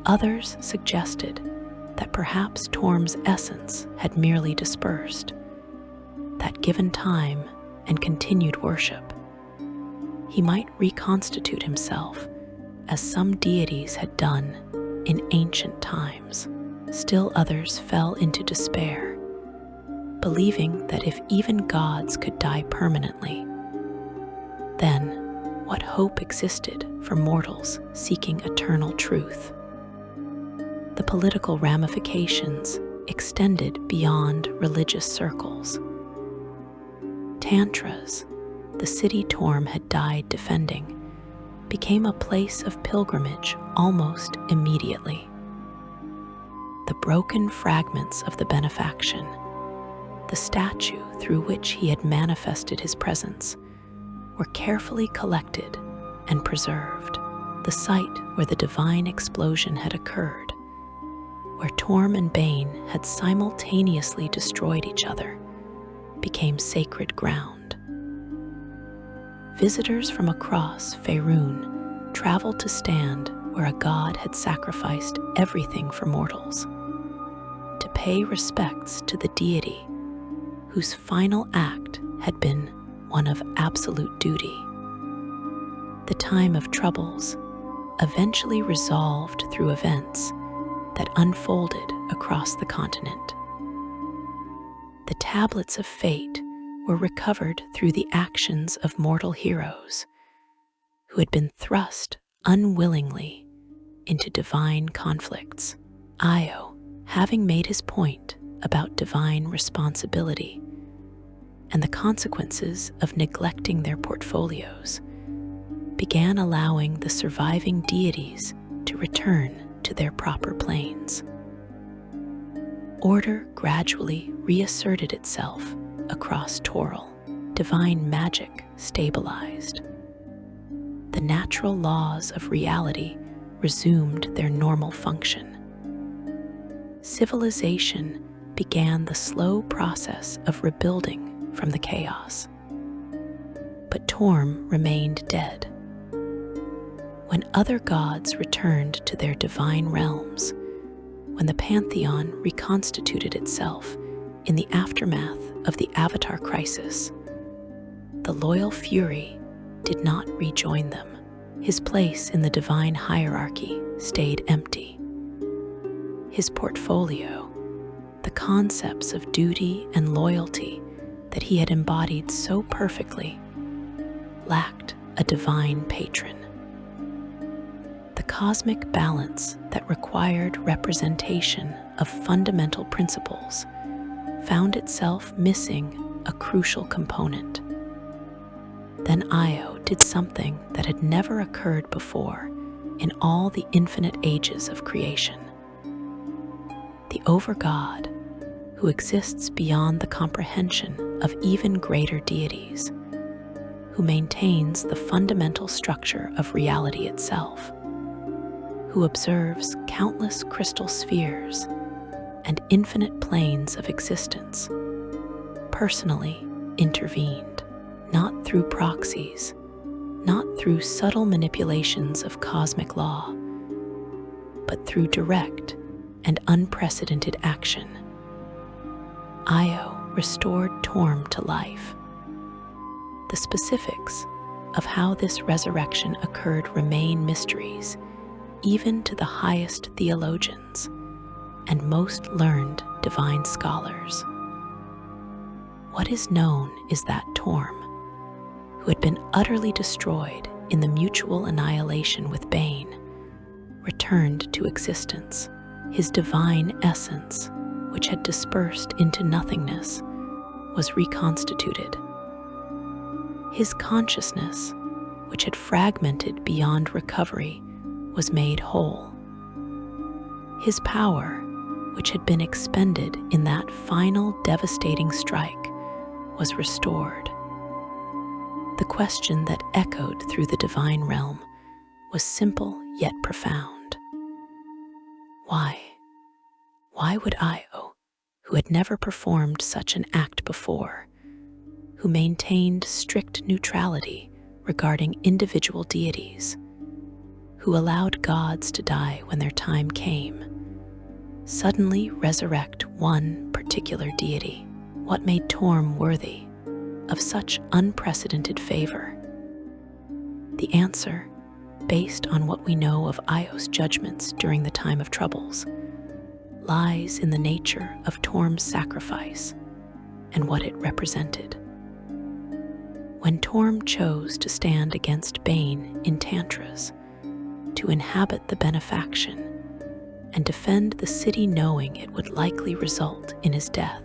Others suggested that perhaps Torm's essence had merely dispersed, that given time and continued worship, he might reconstitute himself as some deities had done in ancient times. Still others fell into despair, believing that if even gods could die permanently, then what hope existed for mortals seeking eternal truth? The political ramifications extended beyond religious circles. Tantras, the city Torm had died defending, became a place of pilgrimage almost immediately. The broken fragments of the benefaction, the statue through which he had manifested his presence, were carefully collected and preserved. The site where the divine explosion had occurred, where Torm and Bane had simultaneously destroyed each other, became sacred ground. Visitors from across Faerun traveled to stand where a god had sacrificed everything for mortals, to pay respects to the deity whose final act had been one of absolute duty. The time of troubles eventually resolved through events that unfolded across the continent. The tablets of fate were recovered through the actions of mortal heroes who had been thrust unwillingly into divine conflicts. Ao, having made his point about divine responsibility and the consequences of neglecting their portfolios, began allowing the surviving deities to return to their proper planes. Order gradually reasserted itself across Toril. Divine magic stabilized. The natural laws of reality resumed their normal function. Civilization began the slow process of rebuilding from the chaos. But Torm remained dead. When other gods returned to their divine realms, when the pantheon reconstituted itself in the aftermath of the Avatar crisis, the loyal Fury did not rejoin them. His place in the divine hierarchy stayed empty. His portfolio, the concepts of duty and loyalty that he had embodied so perfectly, lacked a divine patron. The cosmic balance that required representation of fundamental principles found itself missing a crucial component. Then Ao did something that had never occurred before in all the infinite ages of creation. The Overgod, who exists beyond the comprehension of even greater deities, who maintains the fundamental structure of reality itself, who observes countless crystal spheres and infinite planes of existence, personally intervened, not through proxies, not through subtle manipulations of cosmic law, but through direct and unprecedented action. Ao restored Torm to life. The specifics of how this resurrection occurred remain mysteries, even to the highest theologians and most learned divine scholars. What is known is that Torm, who had been utterly destroyed in the mutual annihilation with Bane, returned to existence. His divine essence, which had dispersed into nothingness, was reconstituted. His consciousness, which had fragmented beyond recovery, was made whole. His power, which had been expended in that final devastating strike, was restored. The question that echoed through the divine realm was simple yet profound. Why? Why would Ao, who had never performed such an act before, who maintained strict neutrality regarding individual deities, who allowed gods to die when their time came, suddenly resurrect one particular deity. What made Torm worthy of such unprecedented favor? The answer, based on what we know of Ao's judgments during the time of troubles, lies in the nature of Torm's sacrifice and what it represented. When Torm chose to stand against Bane in Tantras, to inhabit the benefaction and defend the city knowing it would likely result in his death,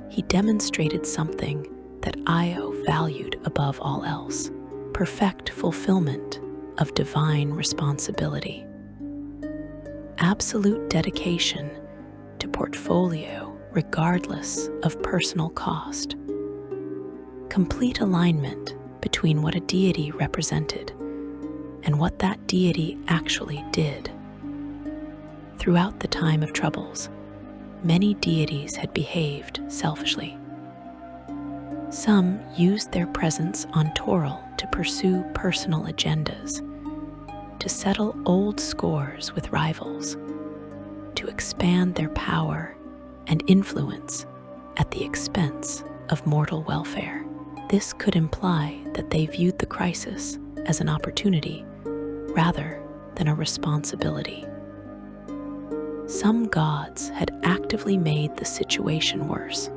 he demonstrated something that Ao valued above all else: perfect fulfillment of divine responsibility. Absolute dedication to portfolio regardless of personal cost. Complete alignment between what a deity represented and what that deity actually did. Throughout the time of troubles, many deities had behaved selfishly. Some used their presence on Toril to pursue personal agendas, to settle old scores with rivals, to expand their power and influence at the expense of mortal welfare. This could imply that they viewed the crisis as an opportunity rather than a responsibility. Some gods had actively made the situation worse,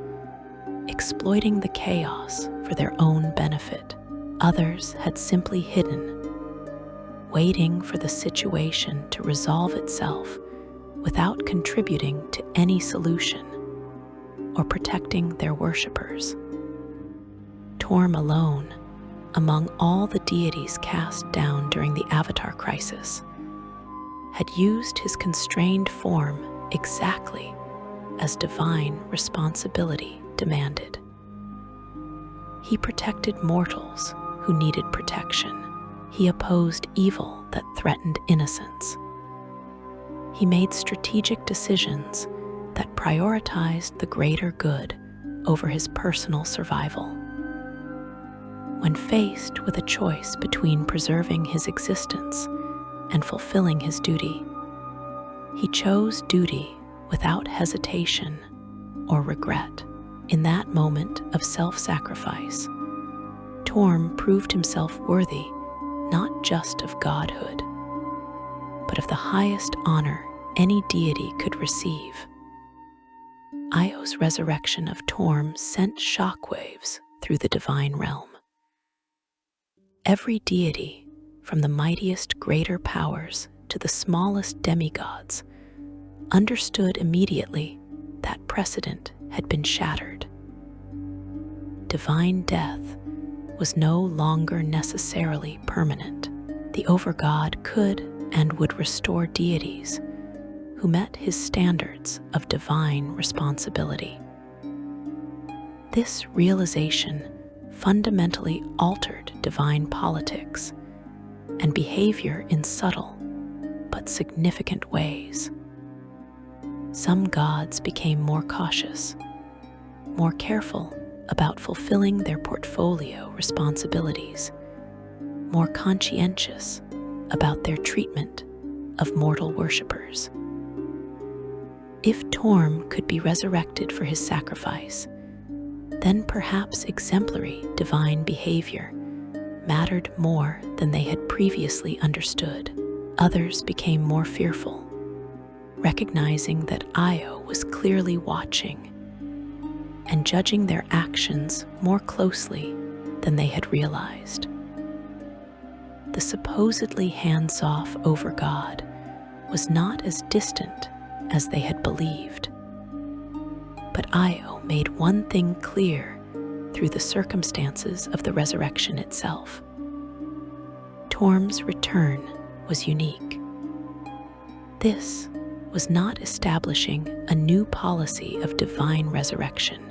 exploiting the chaos for their own benefit. Others had simply hidden, waiting for the situation to resolve itself without contributing to any solution or protecting their worshippers. Torm alone, among all the deities cast down during the Avatar crisis, had used his constrained form exactly as divine responsibility demanded. He protected mortals who needed protection. He opposed evil that threatened innocence. He made strategic decisions that prioritized the greater good over his personal survival. When faced with a choice between preserving his existence and fulfilling his duty, he chose duty without hesitation or regret. In that moment of self-sacrifice, Torm proved himself worthy not just of godhood, but of the highest honor any deity could receive. Ao's resurrection of Torm sent shockwaves through the divine realm. Every deity, from the mightiest greater powers to the smallest demigods, understood immediately that precedent had been shattered. Divine death was no longer necessarily permanent. The Overgod could and would restore deities who met his standards of divine responsibility. This realization fundamentally altered divine politics and behavior in subtle but significant ways. Some gods became more cautious, more careful about fulfilling their portfolio responsibilities, more conscientious about their treatment of mortal worshippers. If Torm could be resurrected for his sacrifice, then perhaps exemplary divine behavior mattered more than they had previously understood. Others became more fearful, recognizing that Ao was clearly watching and judging their actions more closely than they had realized. The supposedly hands-off Overgod was not as distant as they had believed. But Ao made one thing clear through the circumstances of the resurrection itself. Torm's return was unique. This was not establishing a new policy of divine resurrection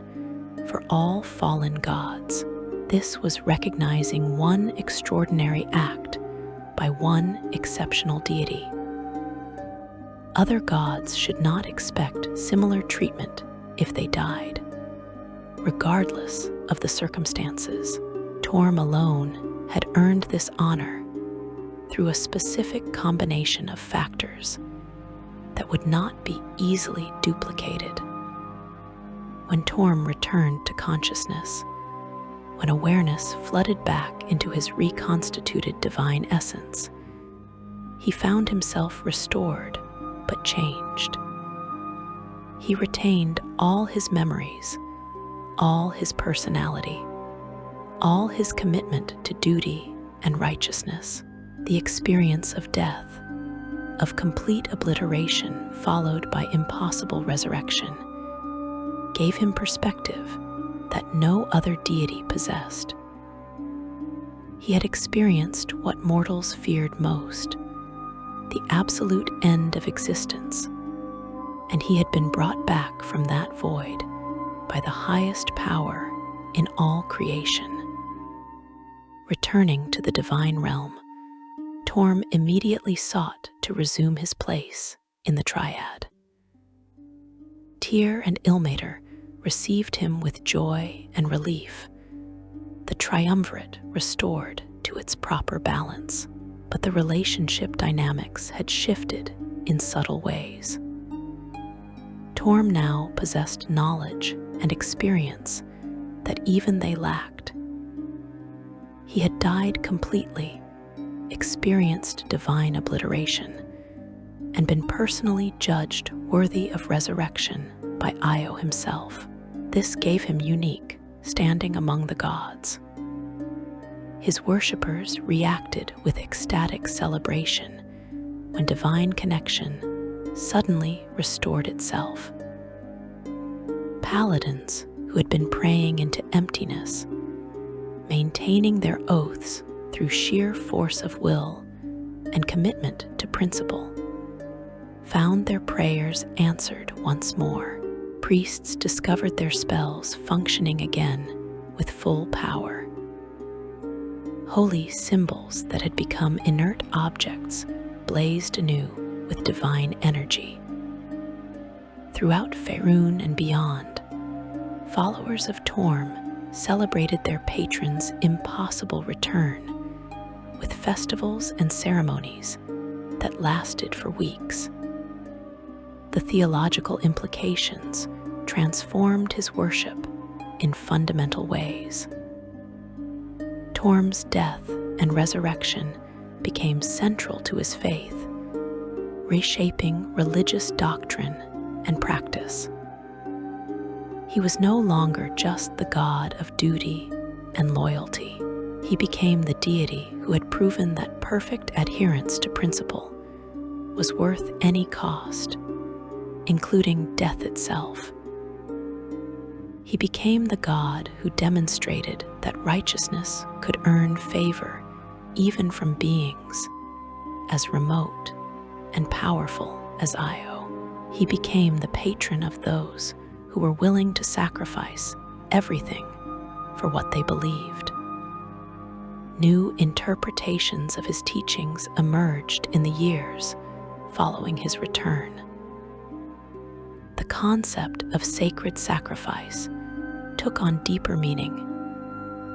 for all fallen gods. This was recognizing one extraordinary act by one exceptional deity. Other gods should not expect similar treatment if they died, regardless of the circumstances. Torm alone had earned this honor through a specific combination of factors that would not be easily duplicated. When Torm returned to consciousness, when awareness flooded back into his reconstituted divine essence, he found himself restored but changed. He retained all his memories, all his personality, all his commitment to duty and righteousness. The experience of death, of complete obliteration followed by impossible resurrection, gave him perspective that no other deity possessed. He had experienced what mortals feared most, the absolute end of existence, and he had been brought back from that void by the highest power in all creation. Returning to the divine realm, Torm immediately sought to resume his place in the Triad. Tyr and Ilmater received him with joy and relief, the triumvirate restored to its proper balance. But the relationship dynamics had shifted in subtle ways. Torm now possessed knowledge and experience that even they lacked. He had died completely, experienced divine obliteration, and been personally judged worthy of resurrection by Ao himself. This gave him unique standing among the gods. His worshippers reacted with ecstatic celebration when divine connection suddenly restored itself. Paladins who had been praying into emptiness, maintaining their oaths through sheer force of will and commitment to principle, found their prayers answered once more. Priests discovered their spells functioning again with full power. Holy symbols that had become inert objects blazed anew with divine energy. Throughout Faerun and beyond, followers of Torm celebrated their patron's impossible return with festivals and ceremonies that lasted for weeks. The theological implications transformed his worship in fundamental ways. Torm's death and resurrection became central to his faith, reshaping religious doctrine and practice. He was no longer just the god of duty and loyalty. He became the deity who had proven that perfect adherence to principle was worth any cost, including death itself. He became the god who demonstrated that righteousness could earn favor even from beings as remote and powerful as Ao. He became the patron of those who were willing to sacrifice everything for what they believed. New interpretations of his teachings emerged in the years following his return. The concept of sacred sacrifice took on deeper meaning,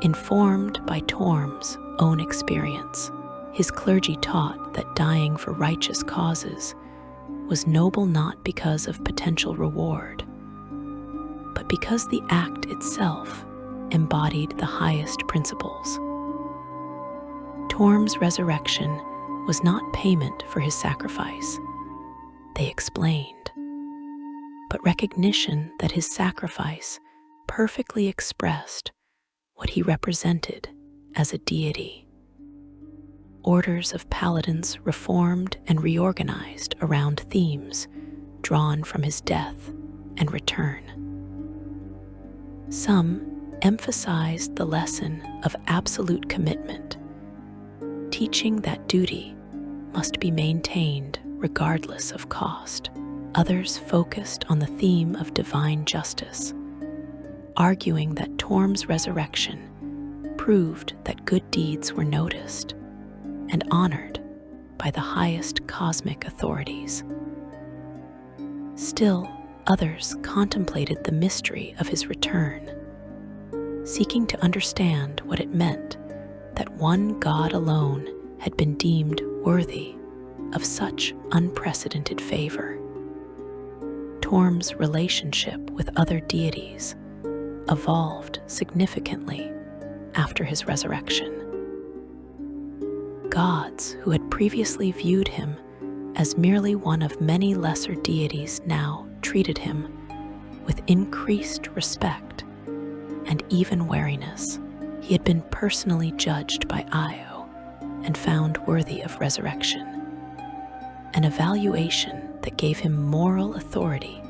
informed by Torm's own experience. His clergy taught that dying for righteous causes was noble not because of potential reward, but because the act itself embodied the highest principles. Torm's resurrection was not payment for his sacrifice, they explained, but recognition that his sacrifice perfectly expressed what he represented as a deity. Orders of paladins reformed and reorganized around themes drawn from his death and return. Some emphasized the lesson of absolute commitment, teaching that duty must be maintained regardless of cost. Others focused on the theme of divine justice, arguing that Torm's resurrection proved that good deeds were noticed and honored by the highest cosmic authorities. Still, others contemplated the mystery of his return, seeking to understand what it meant that one God alone had been deemed worthy of such unprecedented favor. Torm's relationship with other deities evolved significantly after his resurrection. Gods who had previously viewed him as merely one of many lesser deities now treated him with increased respect and even wariness. He had been personally judged by Ao and found worthy of resurrection, an evaluation that gave him moral authority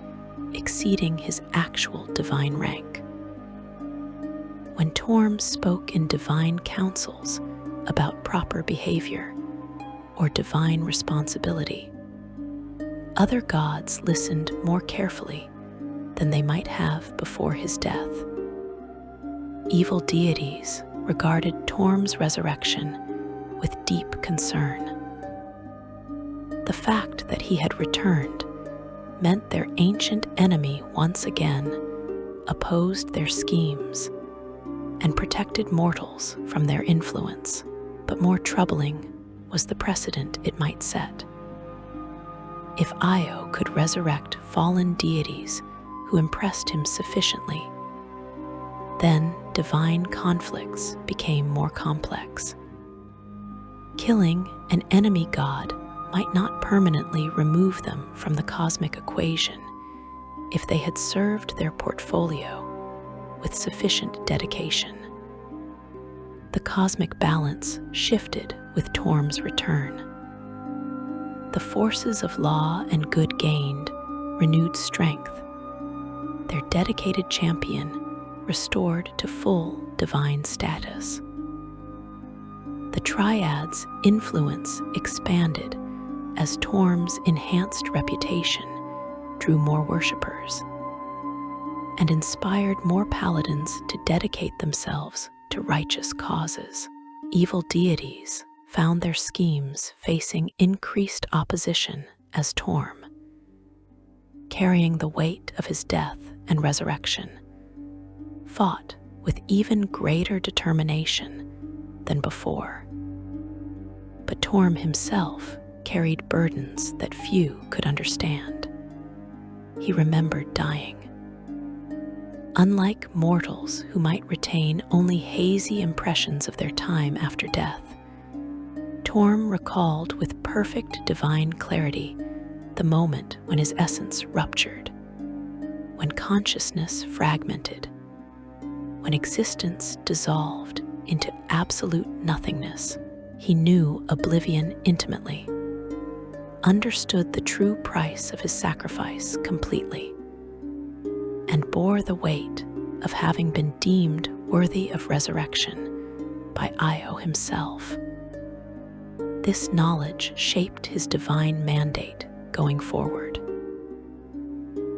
exceeding his actual divine rank. When Torm spoke in divine councils about proper behavior or divine responsibility, other gods listened more carefully than they might have before his death. Evil deities regarded Torm's resurrection with deep concern. The fact that he had returned meant their ancient enemy once again opposed their schemes and protected mortals from their influence. But more troubling was the precedent it might set. If Ao could resurrect fallen deities who impressed him sufficiently, then divine conflicts became more complex. Killing an enemy god might not permanently remove them from the cosmic equation if they had served their portfolio with sufficient dedication. The cosmic balance shifted with Torm's return. The forces of law and good gained renewed strength. Their dedicated champion restored to full divine status. The Triad's influence expanded as Torm's enhanced reputation drew more worshippers and inspired more paladins to dedicate themselves to righteous causes. Evil deities found their schemes facing increased opposition as Torm, carrying the weight of his death and resurrection, fought with even greater determination than before. But Torm himself carried burdens that few could understand. He remembered dying. Unlike mortals who might retain only hazy impressions of their time after death, Torm recalled with perfect divine clarity the moment when his essence ruptured, when consciousness fragmented, when existence dissolved into absolute nothingness. He knew oblivion intimately, understood the true price of his sacrifice completely, and bore the weight of having been deemed worthy of resurrection by Ao himself. This knowledge shaped his divine mandate going forward.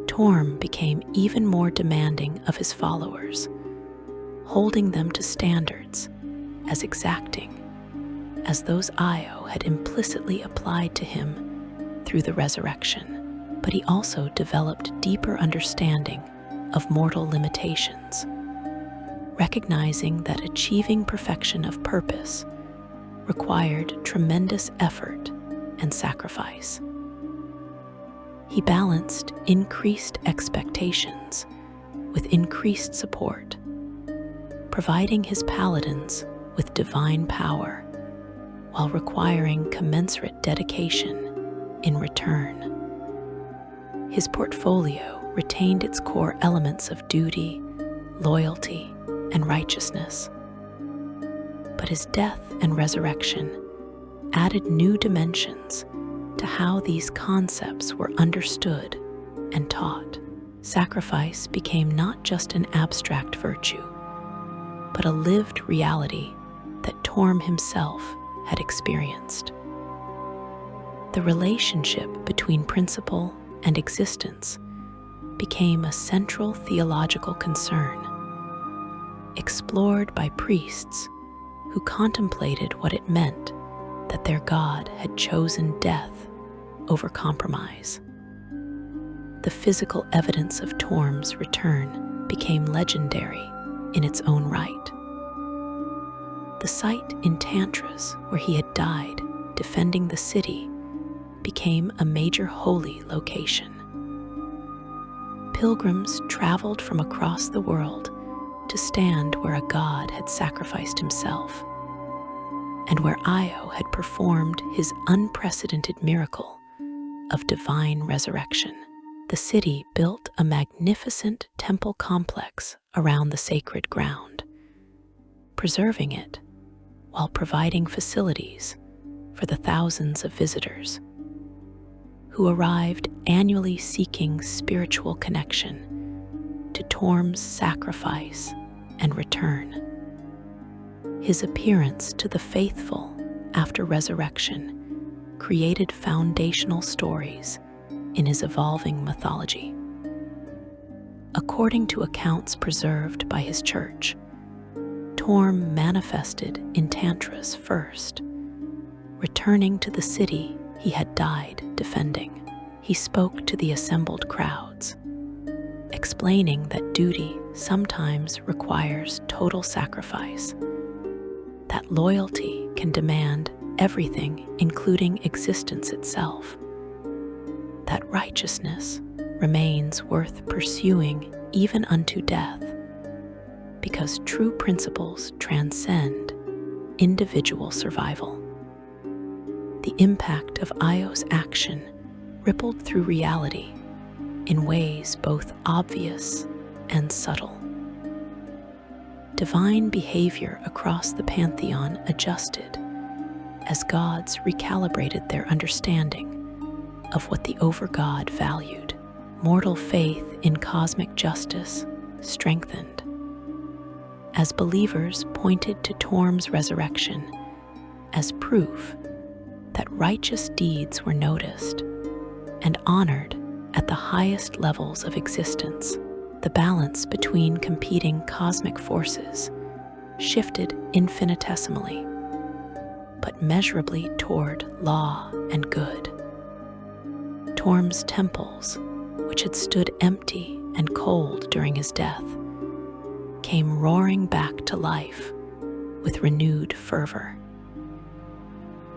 Torm became even more demanding of his followers, holding them to standards as exacting as those Ao had implicitly applied to him through the resurrection. But he also developed deeper understanding of mortal limitations, recognizing that achieving perfection of purpose required tremendous effort and sacrifice. He balanced increased expectations with increased support, providing his paladins with divine power while requiring commensurate dedication in return. His portfolio retained its core elements of duty, loyalty, and righteousness. But his death and resurrection added new dimensions to how these concepts were understood and taught. Sacrifice became not just an abstract virtue, but a lived reality that Torm himself had experienced. The relationship between principle and existence became a central theological concern, explored by priests who contemplated what it meant that their god had chosen death over compromise. The physical evidence of Torm's return became legendary in its own right. The site in Tantras where he had died defending the city became a major holy location. Pilgrims traveled from across the world to stand where a god had sacrificed himself, and where Ao had performed his unprecedented miracle of divine resurrection. The city built a magnificent temple complex around the sacred ground, preserving it while providing facilities for the thousands of visitors who arrived annually seeking spiritual connection to Torm's sacrifice and return. His appearance to the faithful after resurrection created foundational stories in his evolving mythology. According to accounts preserved by his church, Torm manifested in Tantras first, returning to the city he had died defending. He spoke to the assembled crowds, explaining that duty sometimes requires total sacrifice, that loyalty can demand everything, including existence itself, that righteousness remains worth pursuing even unto death, because true principles transcend individual survival. The impact of Ao's action rippled through reality in ways both obvious and subtle. Divine behavior across the pantheon adjusted as gods recalibrated their understanding of what the Overgod valued. Mortal faith in cosmic justice strengthened as believers pointed to Torm's resurrection as proof that righteous deeds were noticed and honored at the highest levels of existence. The balance between competing cosmic forces shifted infinitesimally, but measurably toward law and good. Torm's temples, which had stood empty and cold during his death, came roaring back to life with renewed fervor.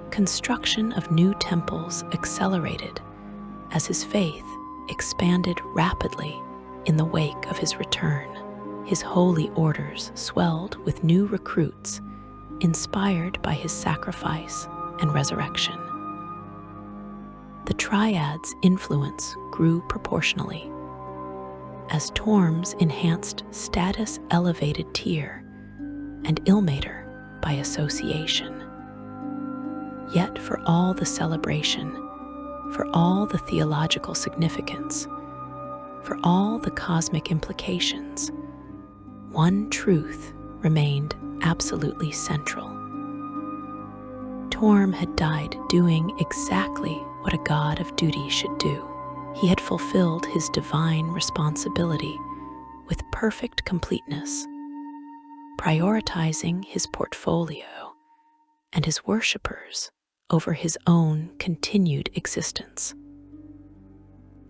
Construction of new temples accelerated as his faith expanded rapidly in the wake of his return. His holy orders swelled with new recruits inspired by his sacrifice and resurrection. The Triad's influence grew proportionally as Torm's enhanced status elevated Tyr and Ilmater by association. Yet for all the celebration, for all the theological significance, for all the cosmic implications, one truth remained absolutely central. Torm had died doing exactly what a god of duty should do. He had fulfilled his divine responsibility with perfect completeness, prioritizing his portfolio and his worshippers over his own continued existence.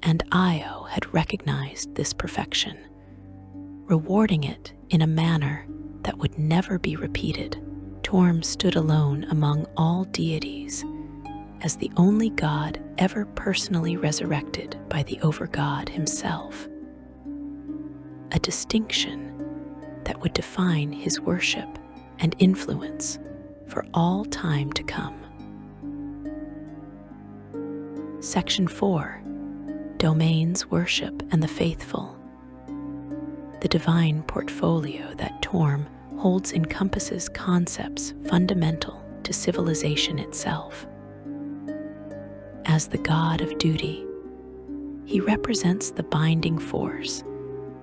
And Ao had recognized this perfection, rewarding it in a manner that would never be repeated. Torm stood alone among all deities as the only god ever personally resurrected by the Overgod himself, a distinction that would define his worship and influence for all time to come. Section 4. Domains, Worship, and the Faithful. The divine portfolio that Torm holds encompasses concepts fundamental to civilization itself. As the god of duty, he represents the binding force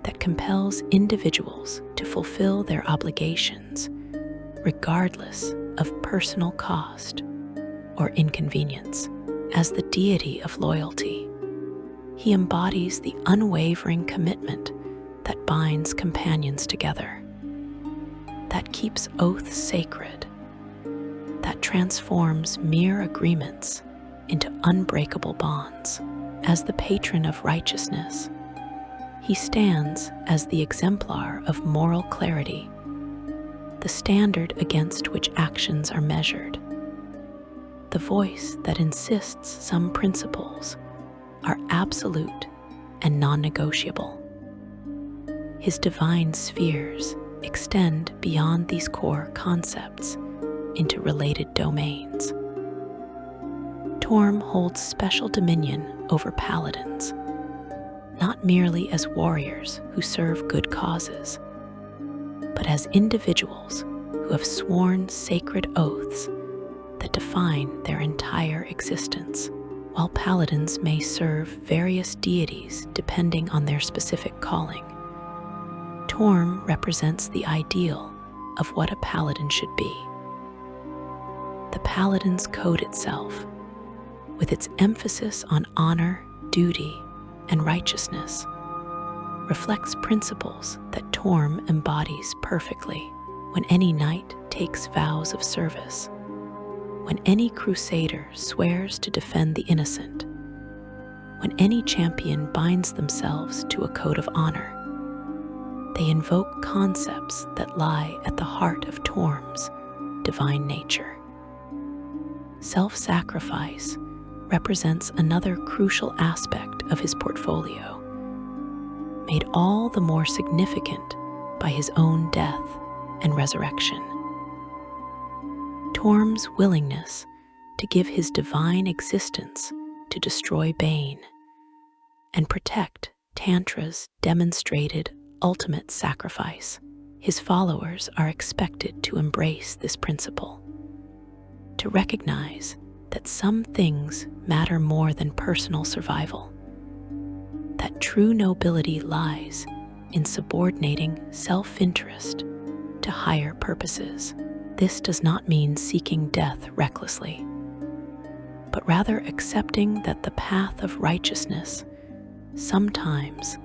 that compels individuals to fulfill their obligations, regardless of personal cost or inconvenience. As the deity of loyalty, he embodies the unwavering commitment that binds companions together, that keeps oaths sacred, that transforms mere agreements into unbreakable bonds. As the patron of righteousness, he stands as the exemplar of moral clarity, the standard against which actions are measured, the voice that insists some principles are absolute and non-negotiable. His divine spheres extend beyond these core concepts into related domains. Torm holds special dominion over paladins, not merely as warriors who serve good causes, but as individuals who have sworn sacred oaths that define their entire existence. While paladins may serve various deities depending on their specific calling, Torm represents the ideal of what a paladin should be. The paladin's code itself, with its emphasis on honor, duty, and righteousness, reflects principles that Torm embodies perfectly. When any knight takes vows of service, when any crusader swears to defend the innocent, when any champion binds themselves to a code of honor, they invoke concepts that lie at the heart of Torm's divine nature. Self-sacrifice represents another crucial aspect of his portfolio, made all the more significant by his own death and resurrection. Torm's willingness to give his divine existence to destroy Bane and protect Tantra's demonstrated ultimate sacrifice. His followers are expected to embrace this principle, to recognize that some things matter more than personal survival, that true nobility lies in subordinating self-interest to higher purposes. This does not mean seeking death recklessly, but rather accepting that the path of righteousness sometimes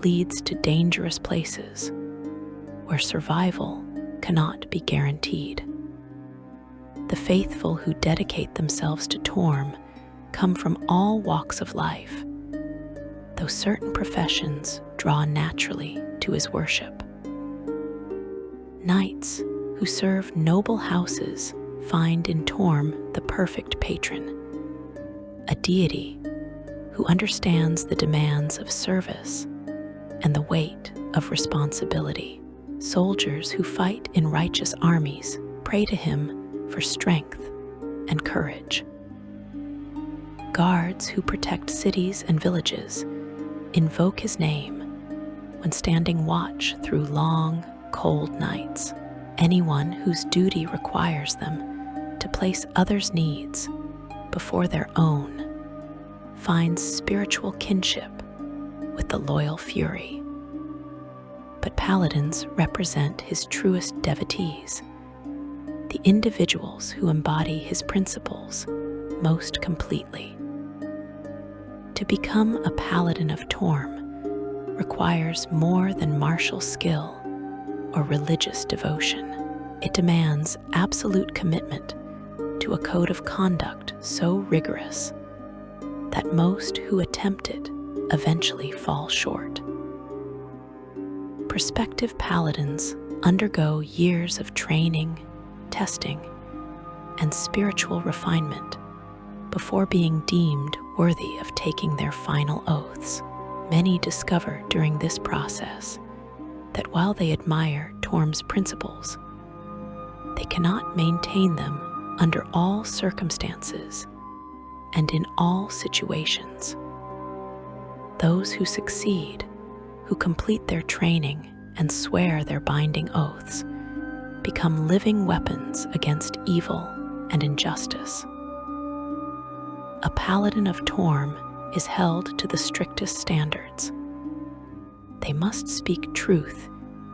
leads to dangerous places where survival cannot be guaranteed. The faithful who dedicate themselves to Torm come from all walks of life, though certain professions draw naturally to his worship. Knights who serve noble houses find in Torm the perfect patron, a deity who understands the demands of service and the weight of responsibility. Soldiers who fight in righteous armies pray to him for strength and courage. Guards who protect cities and villages invoke his name when standing watch through long, cold nights. Anyone whose duty requires them to place others' needs before their own finds spiritual kinship with the loyal Fury. But paladins represent his truest devotees, the individuals who embody his principles most completely. To become a paladin of Torm requires more than martial skill or religious devotion. It demands absolute commitment to a code of conduct so rigorous that most who attempt it eventually fall short. Prospective paladins undergo years of training, testing, and spiritual refinement before being deemed worthy of taking their final oaths. Many discover during this process that while they admire Torm's principles, they cannot maintain them under all circumstances and in all situations. Those who succeed, who complete their training and swear their binding oaths, become living weapons against evil and injustice. A paladin of Torm is held to the strictest standards. They must speak truth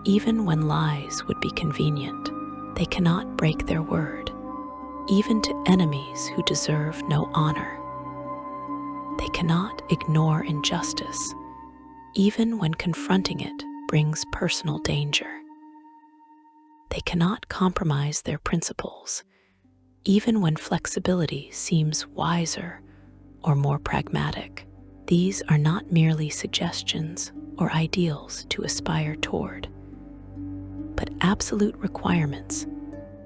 even when lies would be convenient. They cannot break their word, even to enemies who deserve no honor. They cannot ignore injustice, even when confronting it brings personal danger. They cannot compromise their principles, even when flexibility seems wiser or more pragmatic. These are not merely suggestions or ideals to aspire toward, but absolute requirements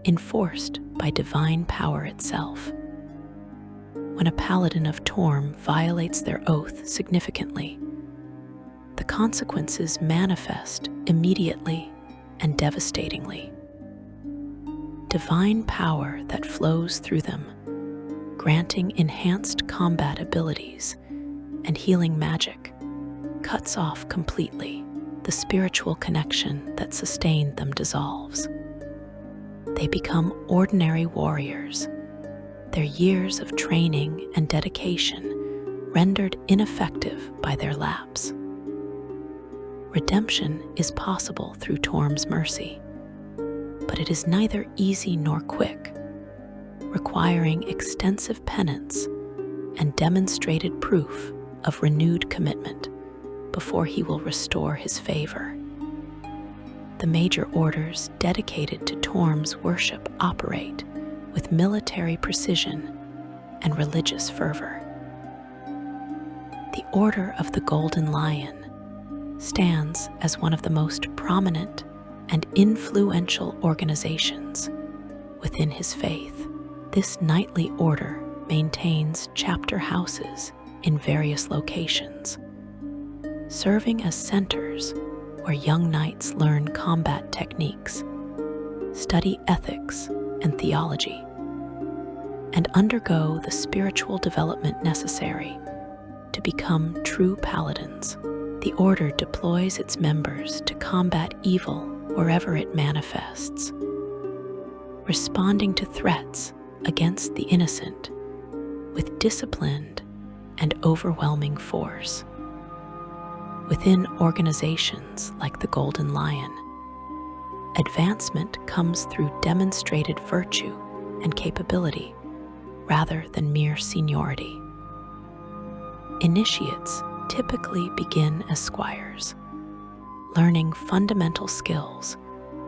enforced by divine power itself. When a paladin of Torm violates their oath significantly, the consequences manifest immediately and devastatingly. Divine power that flows through them, granting enhanced combat abilities and healing magic, cuts off completely. The spiritual connection that sustained them dissolves. They become ordinary warriors, their years of training and dedication rendered ineffective by their lapse. Redemption is possible through Torm's mercy, but it is neither easy nor quick, requiring extensive penance and demonstrated proof of renewed commitment before he will restore his favor. The major orders dedicated to Torm's worship operate with military precision and religious fervor. The Order of the Golden Lion stands as one of the most prominent and influential organizations within his faith. This knightly order maintains chapter houses in various locations, serving as centers where young knights learn combat techniques, study ethics and theology, and undergo the spiritual development necessary to become true paladins. The order deploys its members to combat evil wherever it manifests, responding to threats against the innocent with disciplined and overwhelming force. Within organizations like the Golden Lion, advancement comes through demonstrated virtue and capability rather than mere seniority. Initiates typically begin as squires, learning fundamental skills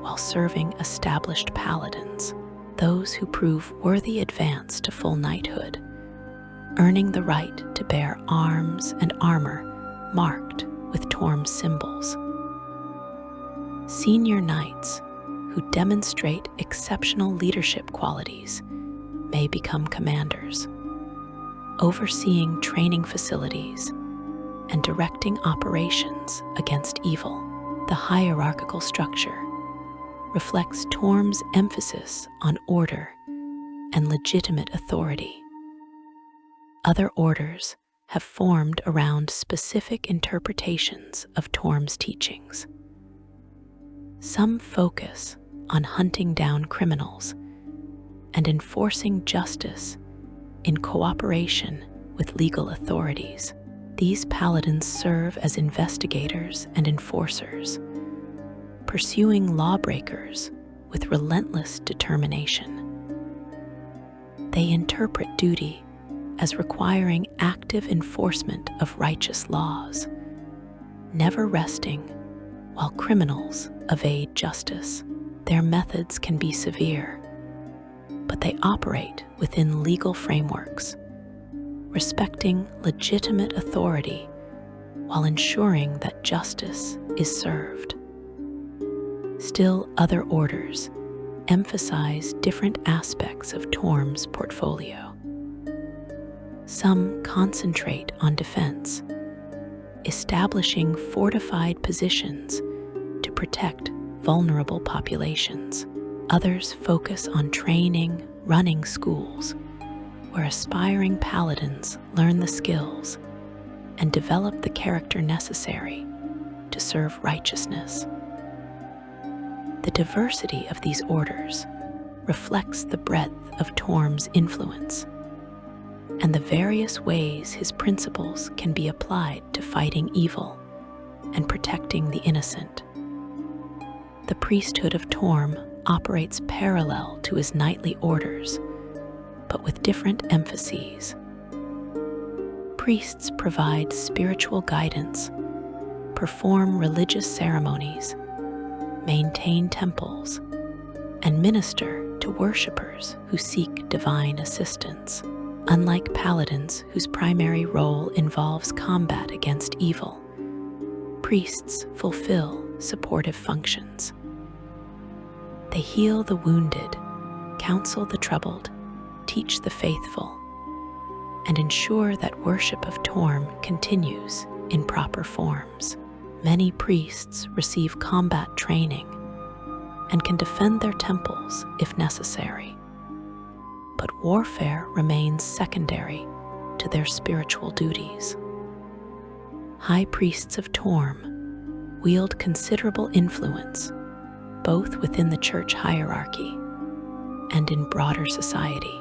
while serving established paladins. Those who prove worthy advance to full knighthood, earning the right to bear arms and armor marked with Torm's symbols. Senior knights who demonstrate exceptional leadership qualities may become commanders, overseeing training facilities and directing operations against evil. The hierarchical structure reflects Torm's emphasis on order and legitimate authority. Other orders have formed around specific interpretations of Torm's teachings. Some focus on hunting down criminals and enforcing justice in cooperation with legal authorities. These paladins serve as investigators and enforcers, pursuing lawbreakers with relentless determination. They interpret duty as requiring active enforcement of righteous laws, never resting while criminals evade justice. Their methods can be severe, but they operate within legal frameworks, respecting legitimate authority while ensuring that justice is served. Still, other orders emphasize different aspects of Torm's portfolio. Some concentrate on defense, establishing fortified positions to protect vulnerable populations. Others focus on training, running schools, where aspiring paladins learn the skills and develop the character necessary to serve righteousness. The diversity of these orders reflects the breadth of Torm's influence and the various ways his principles can be applied to fighting evil and protecting the innocent. The priesthood of Torm operates parallel to his knightly orders, but with different emphases. Priests provide spiritual guidance, perform religious ceremonies, maintain temples, and minister to worshippers who seek divine assistance. Unlike paladins whose primary role involves combat against evil, priests fulfill supportive functions. They heal the wounded, counsel the troubled, teach the faithful, and ensure that worship of Torm continues in proper forms. Many priests receive combat training and can defend their temples if necessary. But warfare remains secondary to their spiritual duties. High priests of Torm wield considerable influence both within the church hierarchy and in broader society.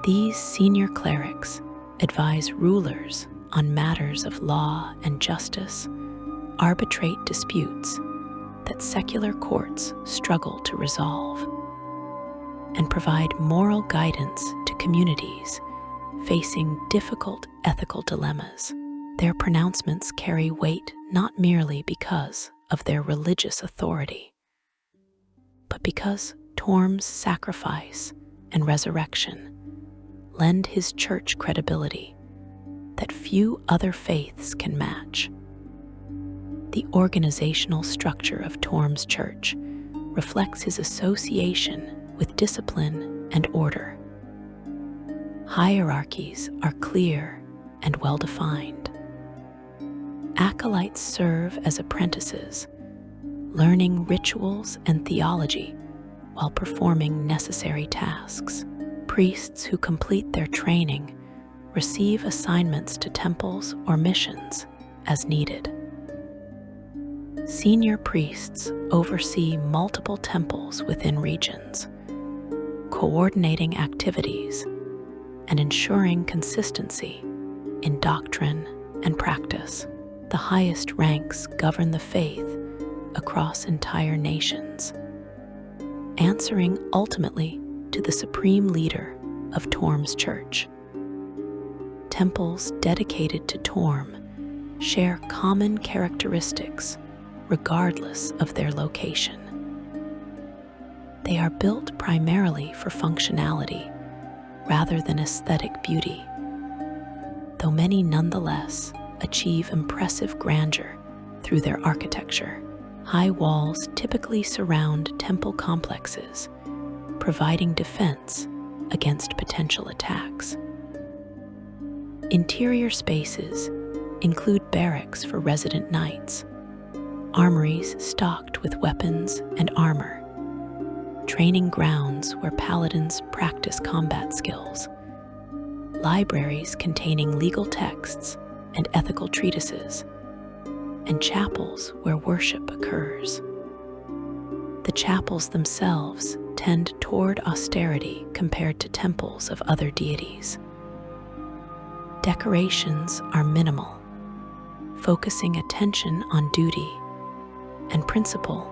These senior clerics advise rulers on matters of law and justice, arbitrate disputes that secular courts struggle to resolve, and provide moral guidance to communities facing difficult ethical dilemmas. Their pronouncements carry weight not merely because of their religious authority, but because Torm's sacrifice and resurrection lend his church credibility that few other faiths can match. The organizational structure of Torm's church reflects his association with discipline and order. Hierarchies are clear and well-defined. Acolytes serve as apprentices, learning rituals and theology while performing necessary tasks. Priests who complete their training receive assignments to temples or missions as needed. Senior priests oversee multiple temples within regions, coordinating activities and ensuring consistency in doctrine and practice. The highest ranks govern the faith across entire nations, answering ultimately to the supreme leader of Torm's church. Temples dedicated to Torm share common characteristics regardless of their location. They are built primarily for functionality rather than aesthetic beauty, though many nonetheless achieve impressive grandeur through their architecture. High walls typically surround temple complexes, providing defense against potential attacks. Interior spaces include barracks for resident knights, armories stocked with weapons and armor, training grounds where paladins practice combat skills, libraries containing legal texts and ethical treatises, and chapels where worship occurs. The chapels themselves tend toward austerity compared to temples of other deities. Decorations are minimal, focusing attention on duty and principle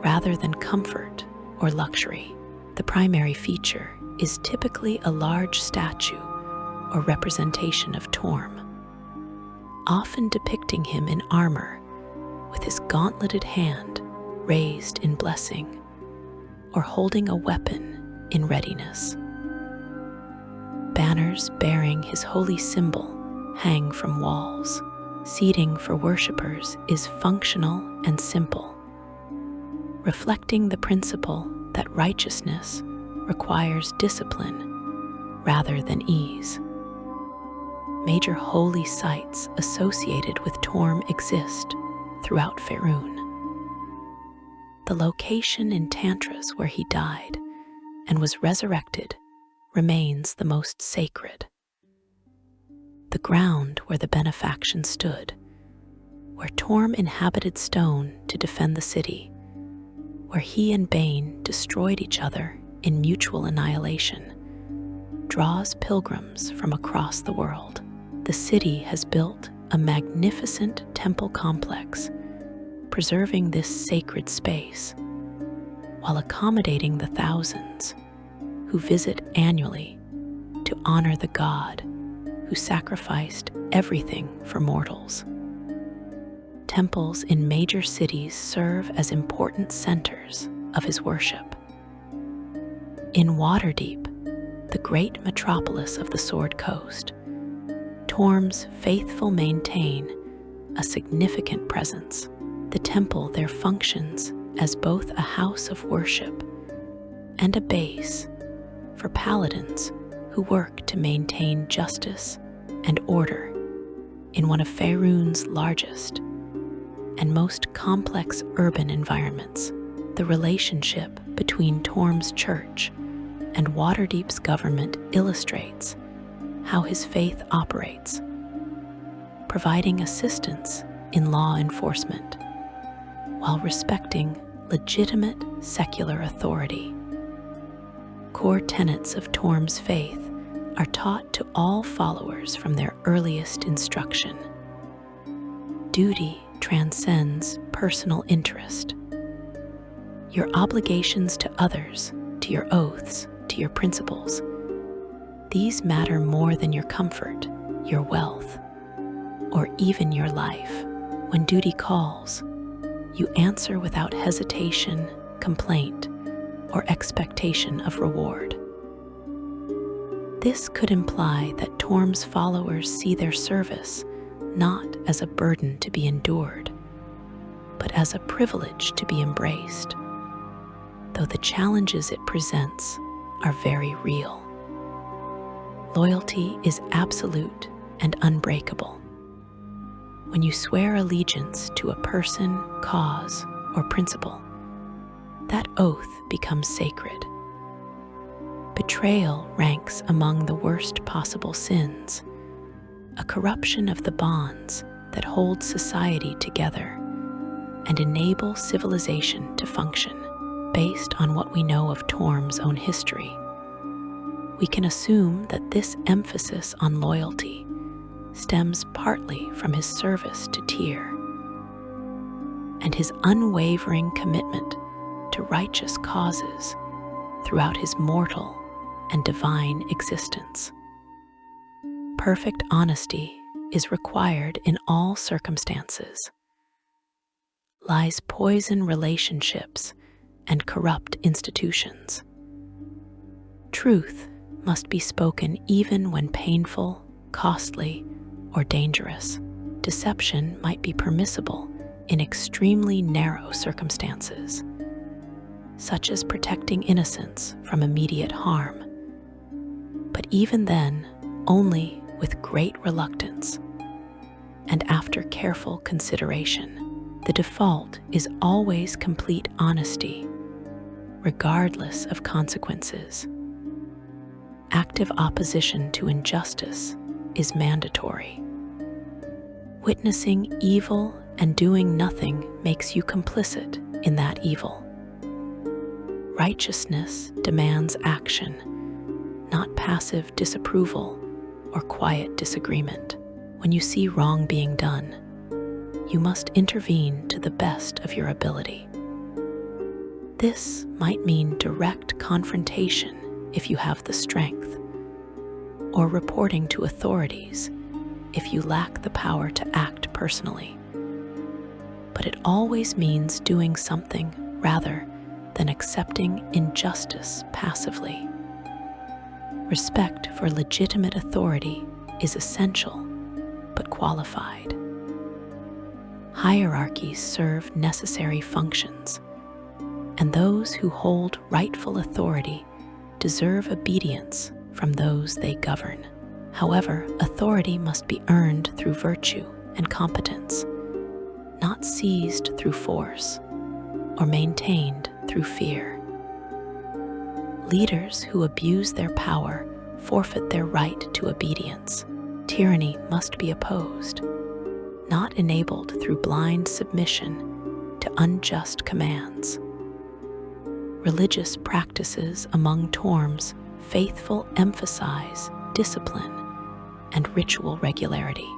rather than comfort or luxury. The primary feature is typically a large statue or representation of Torm, often depicting him in armor with his gauntleted hand raised in blessing or holding a weapon in readiness. Banners bearing his holy symbol hang from walls. Seating for worshippers is functional and simple, reflecting the principle that righteousness requires discipline rather than ease. Major holy sites associated with Torm exist throughout Faerun. The location in Tantras where he died and was resurrected remains the most sacred. The ground where the benefaction stood, where Torm inhabited stone to defend the city, where he and Bane destroyed each other in mutual annihilation, draws pilgrims from across the world. The city has built a magnificent temple complex, preserving this sacred space, while accommodating the thousands who visit annually to honor the god who sacrificed everything for mortals. Temples in major cities serve as important centers of his worship. In Waterdeep, the great metropolis of the Sword Coast, Torm's faithful maintain a significant presence. The temple there functions as both a house of worship and a base for paladins who work to maintain justice and order in one of Faerun's largest and most complex urban environments. The relationship between Torm's church and Waterdeep's government illustrates how his faith operates, providing assistance in law enforcement while respecting legitimate secular authority. Core tenets of Torm's faith are taught to all followers from their earliest instruction. Duty transcends personal interest. Your obligations to others, to your oaths, to your principles, these matter more than your comfort, your wealth, or even your life. When duty calls, you answer without hesitation, complaint, or expectation of reward. This could imply that Torm's followers see their service not as a burden to be endured, but as a privilege to be embraced, though the challenges it presents are very real. Loyalty is absolute and unbreakable. When you swear allegiance to a person, cause, or principle, that oath becomes sacred. Betrayal ranks among the worst possible sins, a corruption of the bonds that hold society together and enable civilization to function. Based on what we know of Torm's own history, we can assume that this emphasis on loyalty stems partly from his service to Tyr and his unwavering commitment to righteous causes throughout his mortal and divine existence. Perfect honesty is required in all circumstances. Lies poison relationships and corrupt institutions. Truth must be spoken even when painful, costly, or dangerous. Deception might be permissible in extremely narrow circumstances, such as protecting innocence from immediate harm, but even then, only with great reluctance and after careful consideration. The default is always complete honesty, regardless of consequences. Active opposition to injustice is mandatory. Witnessing evil and doing nothing makes you complicit in that evil. Righteousness demands action, not passive disapproval or quiet disagreement. When you see wrong being done, you must intervene to the best of your ability. This might mean direct confrontation if you have the strength, or reporting to authorities if you lack the power to act personally. But it always means doing something rather than accepting injustice passively. Respect for legitimate authority is essential but qualified. Hierarchies serve necessary functions, and those who hold rightful authority deserve obedience from those they govern. However, authority must be earned through virtue and competence, not seized through force or maintained through fear. Leaders who abuse their power forfeit their right to obedience. Tyranny must be opposed, not enabled through blind submission to unjust commands. Religious practices among Torm's faithful emphasize discipline and ritual regularity.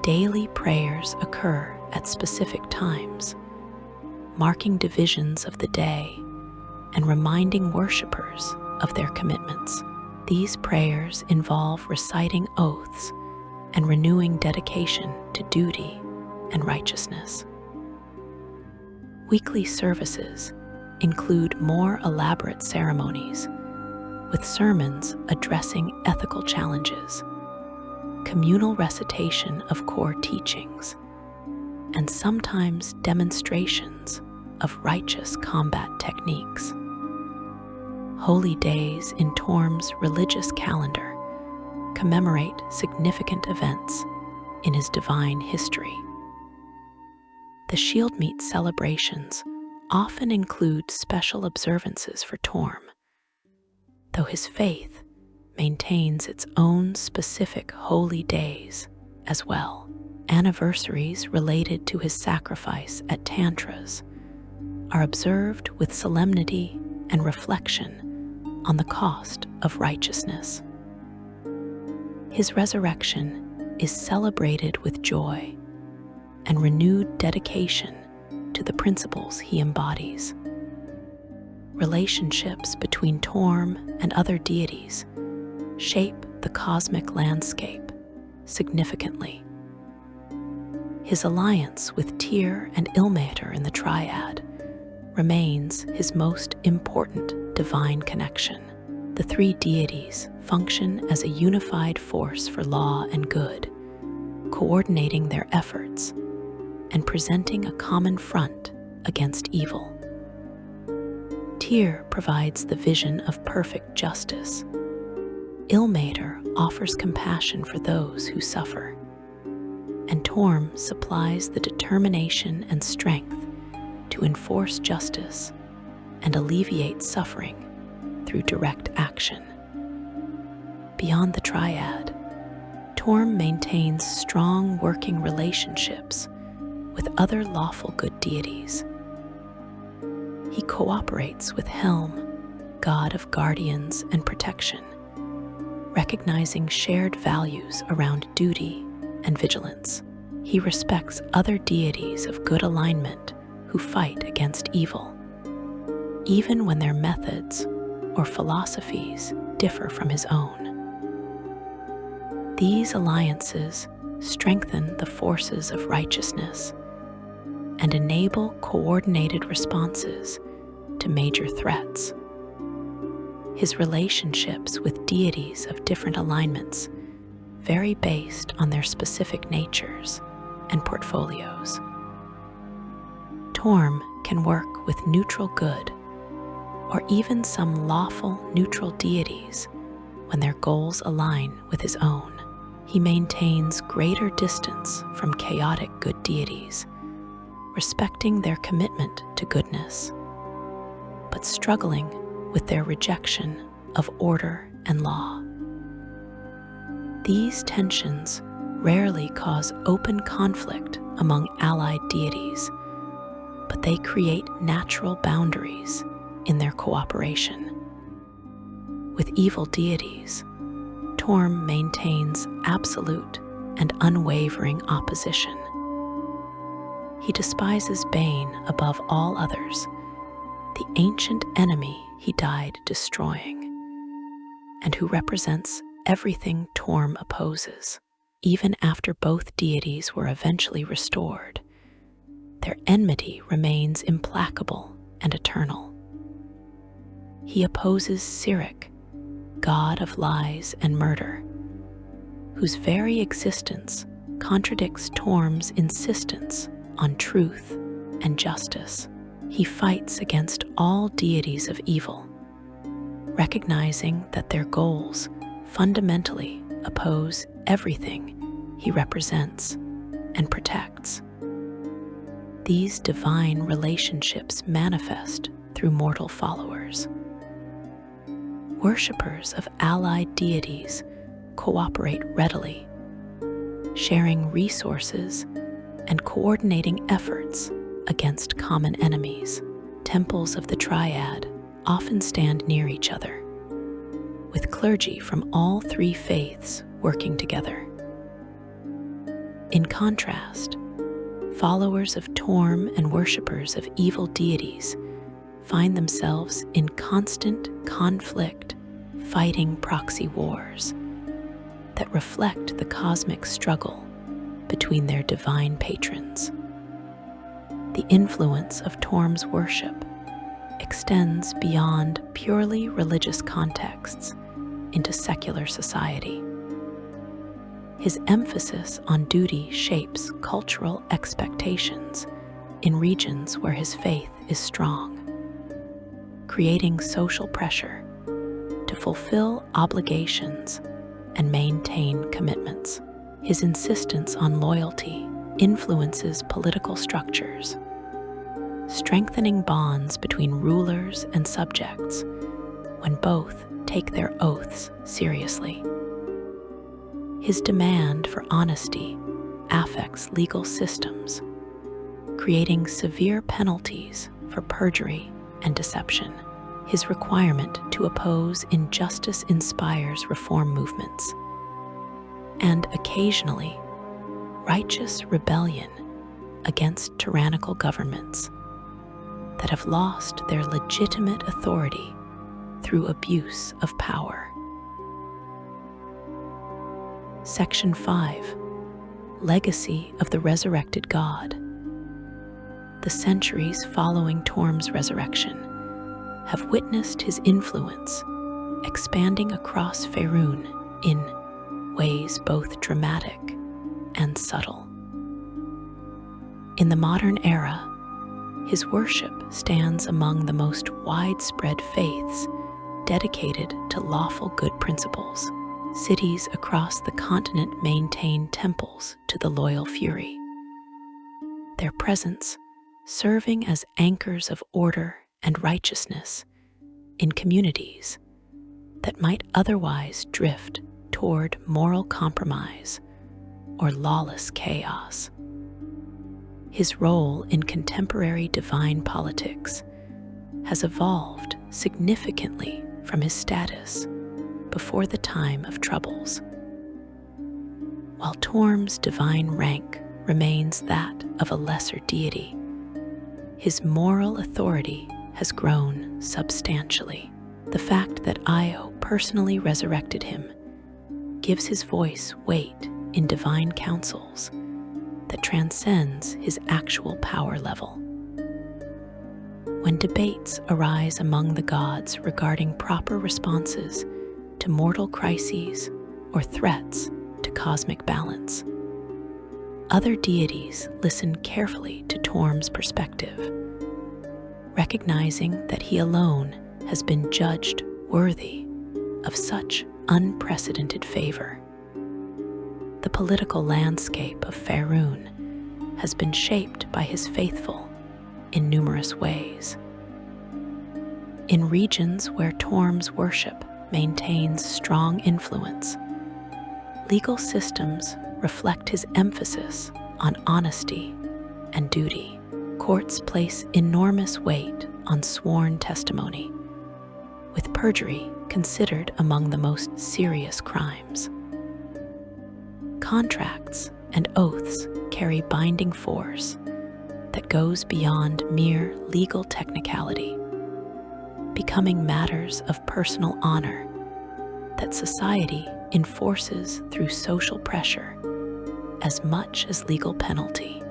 Daily prayers occur at specific times, marking divisions of the day and reminding worshippers of their commitments. These prayers involve reciting oaths and renewing dedication to duty and righteousness. Weekly services include more elaborate ceremonies, with sermons addressing ethical challenges, communal recitation of core teachings, and sometimes demonstrations of righteous combat techniques. Holy days in Torm's religious calendar commemorate significant events in his divine history. The Shieldmeet celebrations often include special observances for Torm, though his faith maintains its own specific holy days as well. Anniversaries related to his sacrifice at Tantras are observed with solemnity and reflection on the cost of righteousness. His resurrection is celebrated with joy and renewed dedication to the principles he embodies. Relationships between Torm and other deities shape the cosmic landscape significantly. His alliance with Tyr and Ilmater in the Triad remains his most important divine connection. The three deities function as a unified force for law and good, coordinating their efforts and presenting a common front against evil. Tyr provides the vision of perfect justice. Ilmater offers compassion for those who suffer, and Torm supplies the determination and strength to enforce justice and alleviate suffering through direct action. Beyond the Triad, Torm maintains strong working relationships with other lawful good deities. He cooperates with Helm, god of guardians and protection, recognizing shared values around duty and vigilance. He respects other deities of good alignment who fight against evil, even when their methods or philosophies differ from his own. These alliances strengthen the forces of righteousness and enable coordinated responses to major threats. His relationships with deities of different alignments vary based on their specific natures and portfolios. Torm can work with neutral good or even some lawful neutral deities when their goals align with his own. He maintains greater distance from chaotic good deities, respecting their commitment to goodness, but struggling with their rejection of order and law. These tensions rarely cause open conflict among allied deities, but they create natural boundaries in their cooperation. With evil deities, Torm maintains absolute and unwavering opposition. He despises Bane above all others, the ancient enemy he died destroying, and who represents everything Torm opposes. Even after both deities were eventually restored, their enmity remains implacable and eternal. He opposes Sirik, god of lies and murder, whose very existence contradicts Torm's insistence on truth and justice. He fights against all deities of evil, recognizing that their goals fundamentally oppose everything he represents and protects. These divine relationships manifest through mortal followers. Worshippers of allied deities cooperate readily, sharing resources and coordinating efforts against common enemies. Temples of the Triad often stand near each other, with clergy from all three faiths working together. In contrast, followers of Torm and worshippers of evil deities find themselves in constant conflict, fighting proxy wars that reflect the cosmic struggle between their divine patrons. The influence of Torm's worship extends beyond purely religious contexts into secular society. His emphasis on duty shapes cultural expectations in regions where his faith is strong, creating social pressure to fulfill obligations and maintain commitments. His insistence on loyalty influences political structures, strengthening bonds between rulers and subjects when both take their oaths seriously. His demand for honesty affects legal systems, creating severe penalties for perjury and deception. His requirement to oppose injustice inspires reform movements, and occasionally, righteous rebellion against tyrannical governments that have lost their legitimate authority through abuse of power. Section 5. Legacy of the Resurrected God. The centuries following Torm's resurrection have witnessed his influence expanding across Faerun in ways both dramatic and subtle. In the modern era, his worship stands among the most widespread faiths dedicated to lawful good principles. Cities across the continent maintain temples to the loyal Fury, their presence serving as anchors of order and righteousness in communities that might otherwise drift toward moral compromise or lawless chaos. His role in contemporary divine politics has evolved significantly from his status before the time of troubles. While Torm's divine rank remains that of a lesser deity, his moral authority has grown substantially. The fact that Ao personally resurrected him gives his voice weight in divine councils that transcends his actual power level. When debates arise among the gods regarding proper responses to mortal crises or threats to cosmic balance, other deities listen carefully to Torm's perspective, recognizing that he alone has been judged worthy of such unprecedented favor. The political landscape of Faerun has been shaped by his faithful in numerous ways. In regions where Torm's worship maintains strong influence, legal systems reflect his emphasis on honesty and duty. Courts place enormous weight on sworn testimony, with perjury considered among the most serious crimes. Contracts and oaths carry binding force that goes beyond mere legal technicality, becoming matters of personal honor that society enforces through social pressure as much as legal penalty.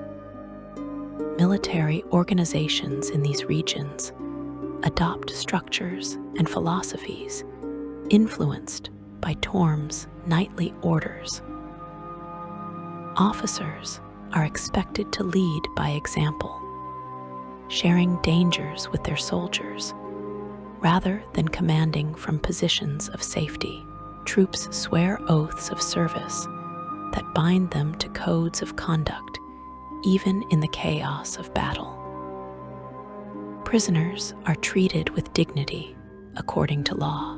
Military organizations in these regions adopt structures and philosophies influenced by Torm's knightly orders. Officers are expected to lead by example, sharing dangers with their soldiers rather than commanding from positions of safety. Troops swear oaths of service that bind them to codes of conduct, even in the chaos of battle. Prisoners are treated with dignity according to law.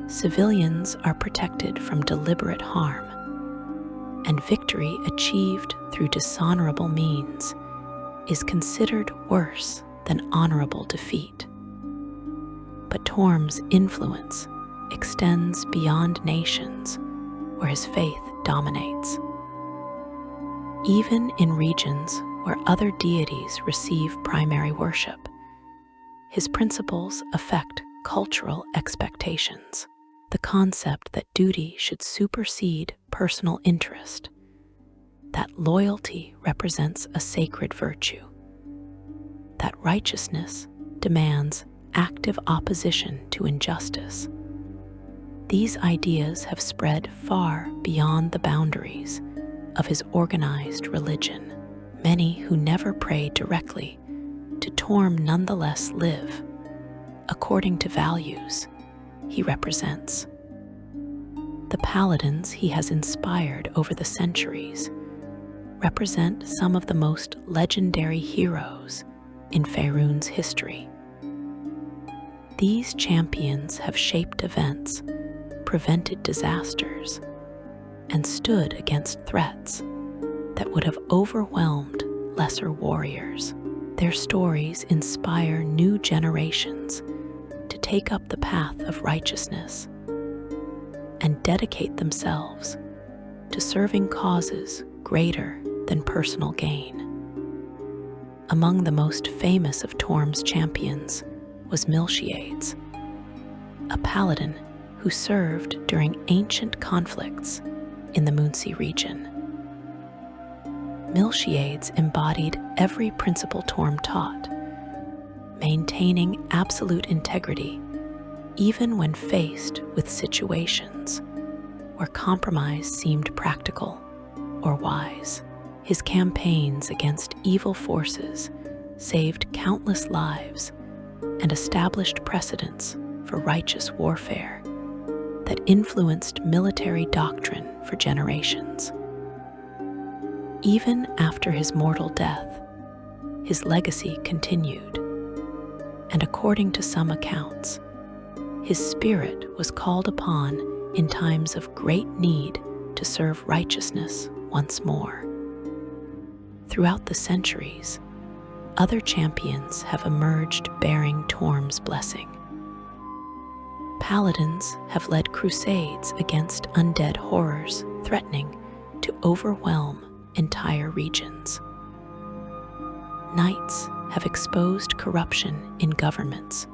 Civilians are protected from deliberate harm, and victory achieved through dishonorable means is considered worse than honorable defeat. But Torm's influence extends beyond nations where his faith dominates. Even in regions where other deities receive primary worship, his principles affect cultural expectations. The concept that duty should supersede personal interest, that loyalty represents a sacred virtue, that righteousness demands active opposition to injustice. These ideas have spread far beyond the boundaries of his organized religion. Many who never pray directly to Torm nonetheless live according to values he represents. The paladins he has inspired over the centuries represent some of the most legendary heroes in Faerun's history. These champions have shaped events, prevented disasters, and stood against threats that would have overwhelmed lesser warriors. Their stories inspire new generations to take up the path of righteousness and dedicate themselves to serving causes greater than personal gain. Among the most famous of Torm's champions was Miltiades, a paladin who served during ancient conflicts in the Moonsea region. Miltiades embodied every principle Torm taught, maintaining absolute integrity even when faced with situations where compromise seemed practical or wise. His campaigns against evil forces saved countless lives and established precedents for righteous warfare that influenced military doctrine for generations. Even after his mortal death, his legacy continued, and according to some accounts, his spirit was called upon in times of great need to serve righteousness once more. Throughout the centuries, other champions have emerged bearing Torm's blessing. Paladins have led crusades against undead horrors threatening to overwhelm entire regions. Knights have exposed corruption in governments,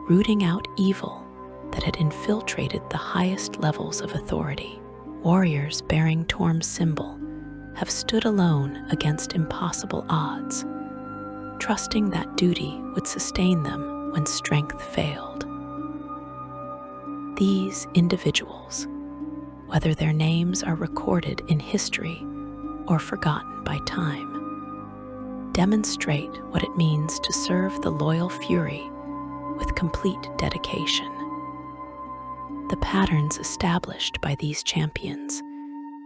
rooting out evil that had infiltrated the highest levels of authority. Warriors bearing Torm's symbol have stood alone against impossible odds, trusting that duty would sustain them when strength failed. These individuals, whether their names are recorded in history or forgotten by time, demonstrate what it means to serve the loyal Fury with complete dedication. The patterns established by these champions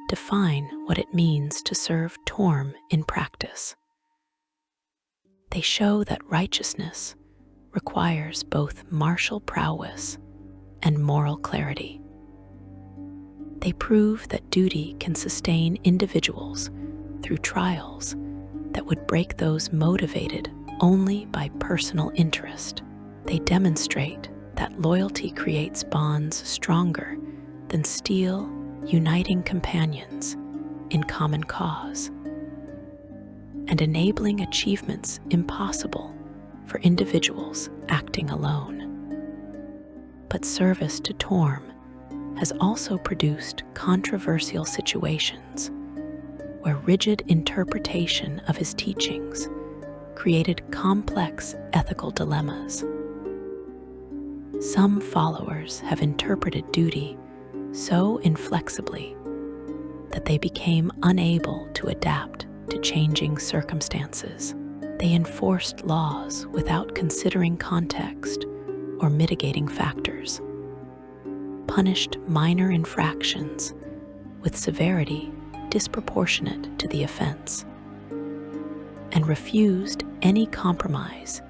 define what it means to serve Torm in practice. They show that righteousness requires both martial prowess and moral clarity. They prove that duty can sustain individuals through trials that would break those motivated only by personal interest. They demonstrate that loyalty creates bonds stronger than steel, uniting companions in common cause, and enabling achievements impossible for individuals acting alone. But service to Torm has also produced controversial situations where rigid interpretation of his teachings created complex ethical dilemmas. Some followers have interpreted duty so inflexibly that they became unable to adapt to changing circumstances. They enforced laws without considering context or mitigating factors, punished minor infractions with severity disproportionate to the offense, and refused any compromise,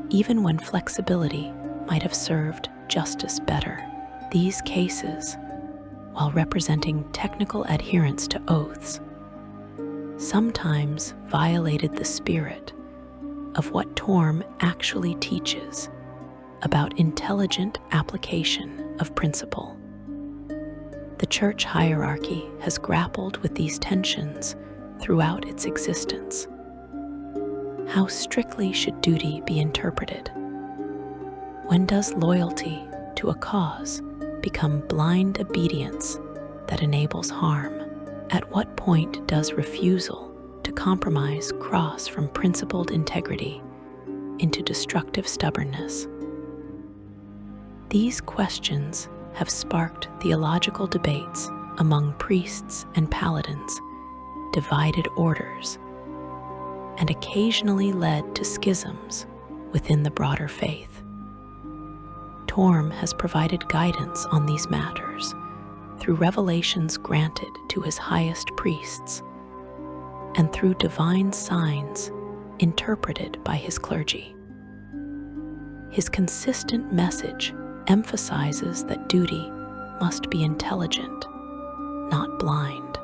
even when flexibility might have served justice better. These cases, while representing technical adherence to oaths, sometimes violated the spirit of what Torm actually teaches about intelligent application of principle. The church hierarchy has grappled with these tensions throughout its existence. How strictly should duty be interpreted? When does loyalty to a cause become blind obedience that enables harm? At what point does refusal to compromise cross from principled integrity into destructive stubbornness? These questions have sparked theological debates among priests and paladins, divided orders, and occasionally led to schisms within the broader faith. Torm has provided guidance on these matters through revelations granted to his highest priests and through divine signs interpreted by his clergy. His consistent message emphasizes that duty must be intelligent, not blind.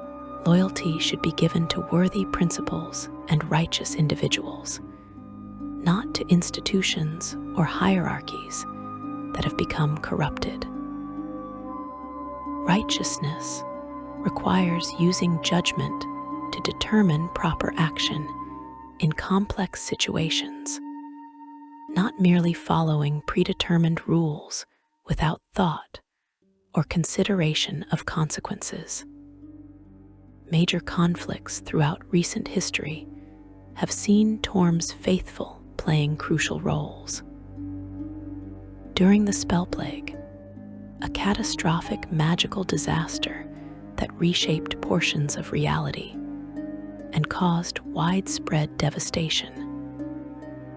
Loyalty should be given to worthy principles and righteous individuals, not to institutions or hierarchies that have become corrupted. Righteousness requires using judgment to determine proper action in complex situations, not merely following predetermined rules without thought or consideration of consequences. Major conflicts throughout recent history have seen Torm's faithful playing crucial roles. During the Spell Plague, a catastrophic magical disaster that reshaped portions of reality and caused widespread devastation,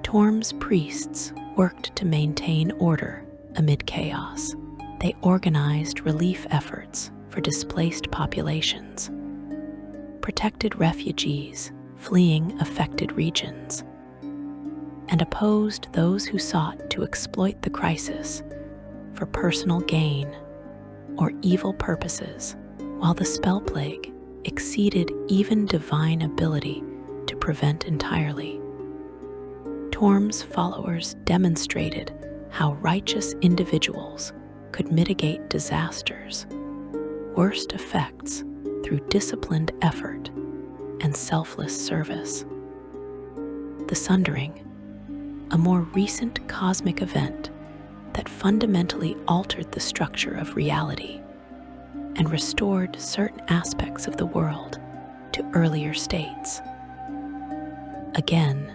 Torm's priests worked to maintain order amid chaos. They organized relief efforts for displaced populations, protected refugees fleeing affected regions, and opposed those who sought to exploit the crisis for personal gain or evil purposes. While the Spell Plague exceeded even divine ability to prevent entirely, Torm's followers demonstrated how righteous individuals could mitigate disasters' worst effects through disciplined effort and selfless service. The Sundering, a more recent cosmic event that fundamentally altered the structure of reality and restored certain aspects of the world to earlier states, again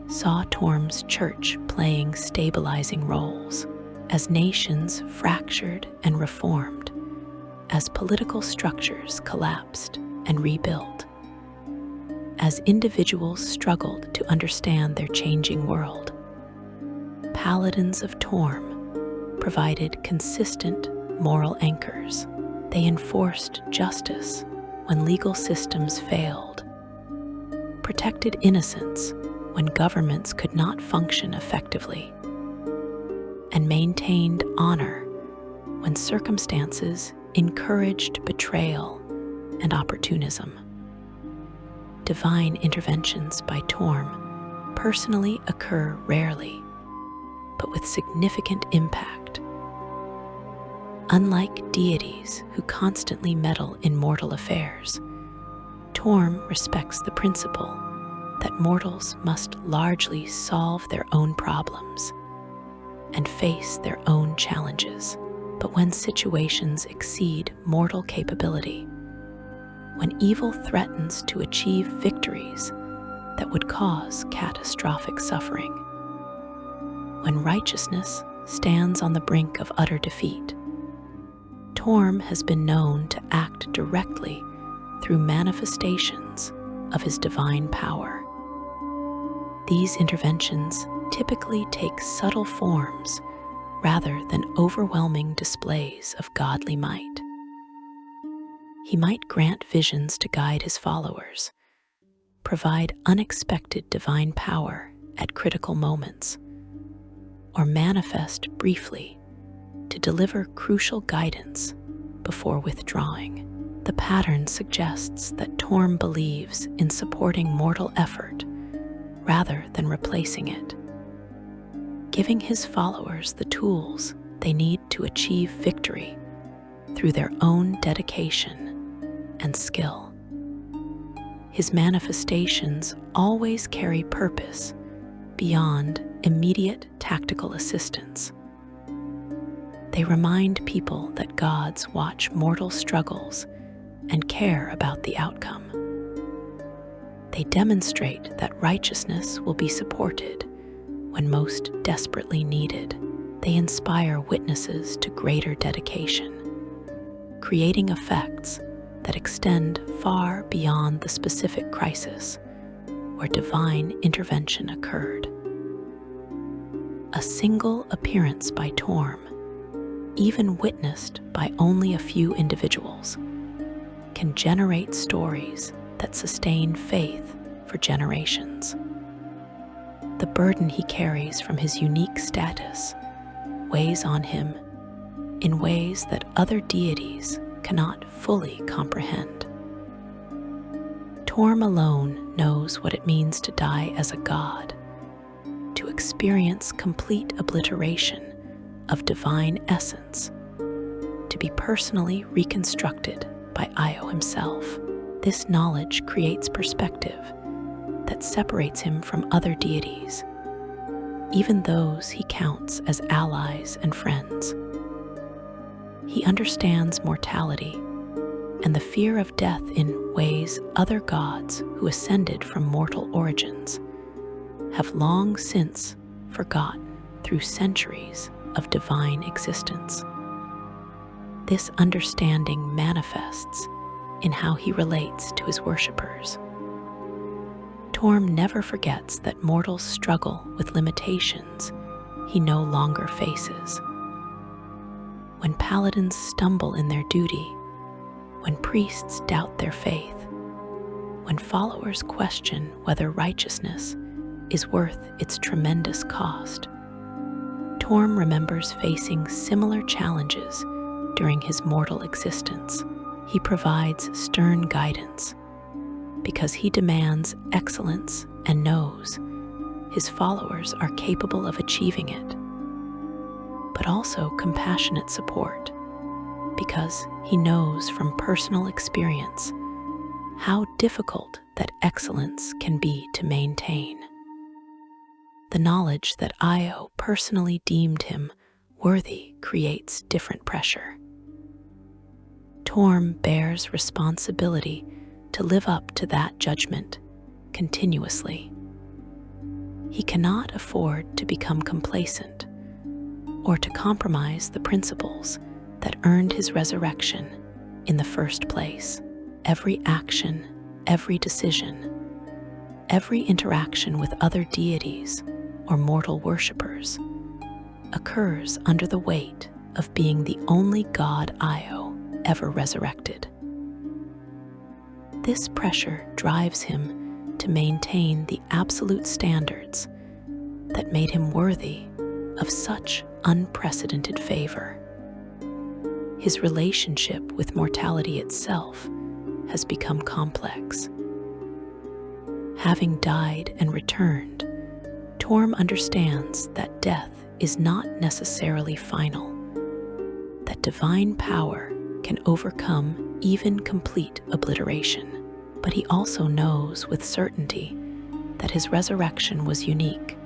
saw Torm's church playing stabilizing roles as nations fractured and reformed, as political structures collapsed and rebuilt, as individuals struggled to understand their changing world. Paladins of Torm provided consistent moral anchors. They enforced justice when legal systems failed, protected innocence when governments could not function effectively, and maintained honor when circumstances encouraged betrayal and opportunism. Divine interventions by Torm personally occur rarely, but with significant impact. Unlike deities who constantly meddle in mortal affairs, Torm respects the principle that mortals must largely solve their own problems and face their own challenges. But when situations exceed mortal capability, when evil threatens to achieve victories that would cause catastrophic suffering, when righteousness stands on the brink of utter defeat, Torm has been known to act directly through manifestations of his divine power. These interventions typically take subtle forms rather than overwhelming displays of godly might. He might grant visions to guide his followers, provide unexpected divine power at critical moments, or manifest briefly to deliver crucial guidance before withdrawing. The pattern suggests that Torm believes in supporting mortal effort rather than replacing it, giving his followers the tools they need to achieve victory through their own dedication and skill. His manifestations always carry purpose beyond immediate tactical assistance. They remind people that gods watch mortal struggles and care about the outcome. They demonstrate that righteousness will be supported when most desperately needed, they inspire witnesses to greater dedication, creating effects that extend far beyond the specific crisis where divine intervention occurred. A single appearance by Torm, even witnessed by only a few individuals, can generate stories that sustain faith for generations. The burden he carries from his unique status weighs on him in ways that other deities cannot fully comprehend. Torm alone knows what it means to die as a god, to experience complete obliteration of divine essence, to be personally reconstructed by Ao himself. This knowledge creates perspective that separates him from other deities, even those he counts as allies and friends. He understands mortality and the fear of death in ways other gods who ascended from mortal origins have long since forgotten through centuries of divine existence. This understanding manifests in how he relates to his worshippers. Torm never forgets that mortals struggle with limitations he no longer faces. When paladins stumble in their duty, when priests doubt their faith, when followers question whether righteousness is worth its tremendous cost, Torm remembers facing similar challenges during his mortal existence. He provides stern guidance because he demands excellence and knows his followers are capable of achieving it, but also compassionate support because he knows from personal experience how difficult that excellence can be to maintain. The knowledge that Ao personally deemed him worthy creates different pressure. Torm bears responsibility to live up to that judgment continuously. He cannot afford to become complacent or to compromise the principles that earned his resurrection in the first place. Every action, every decision, every interaction with other deities or mortal worshippers occurs under the weight of being the only god Ao ever resurrected. This pressure drives him to maintain the absolute standards that made him worthy of such unprecedented favor. His relationship with mortality itself has become complex. Having died and returned, Torm understands that death is not necessarily final, that divine power can overcome even complete obliteration. But he also knows with certainty that his resurrection was unique,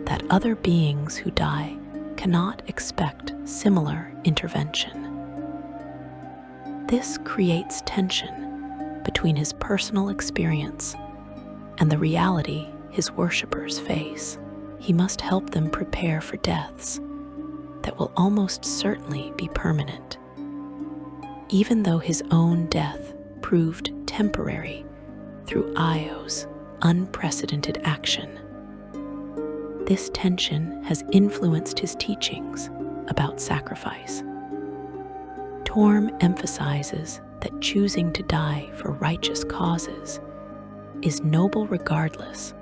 that other beings who die cannot expect similar intervention. This creates tension between his personal experience and the reality his worshippers face. He must help them prepare for deaths that will almost certainly be permanent. Even though his own death proved temporary through Ao's unprecedented action, this tension has influenced his teachings about sacrifice. Torm emphasizes that choosing to die for righteous causes is noble regardless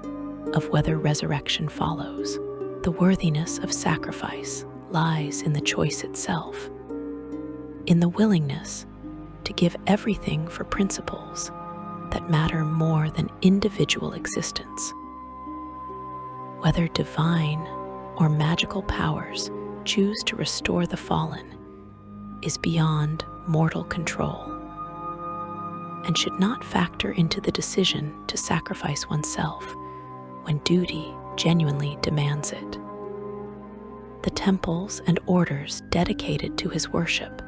of whether resurrection follows. The worthiness of sacrifice lies in the choice itself, in the willingness to give everything for principles that matter more than individual existence. Whether divine or magical powers choose to restore the fallen is beyond mortal control and should not factor into the decision to sacrifice oneself when duty genuinely demands it. The temples and orders dedicated to his worship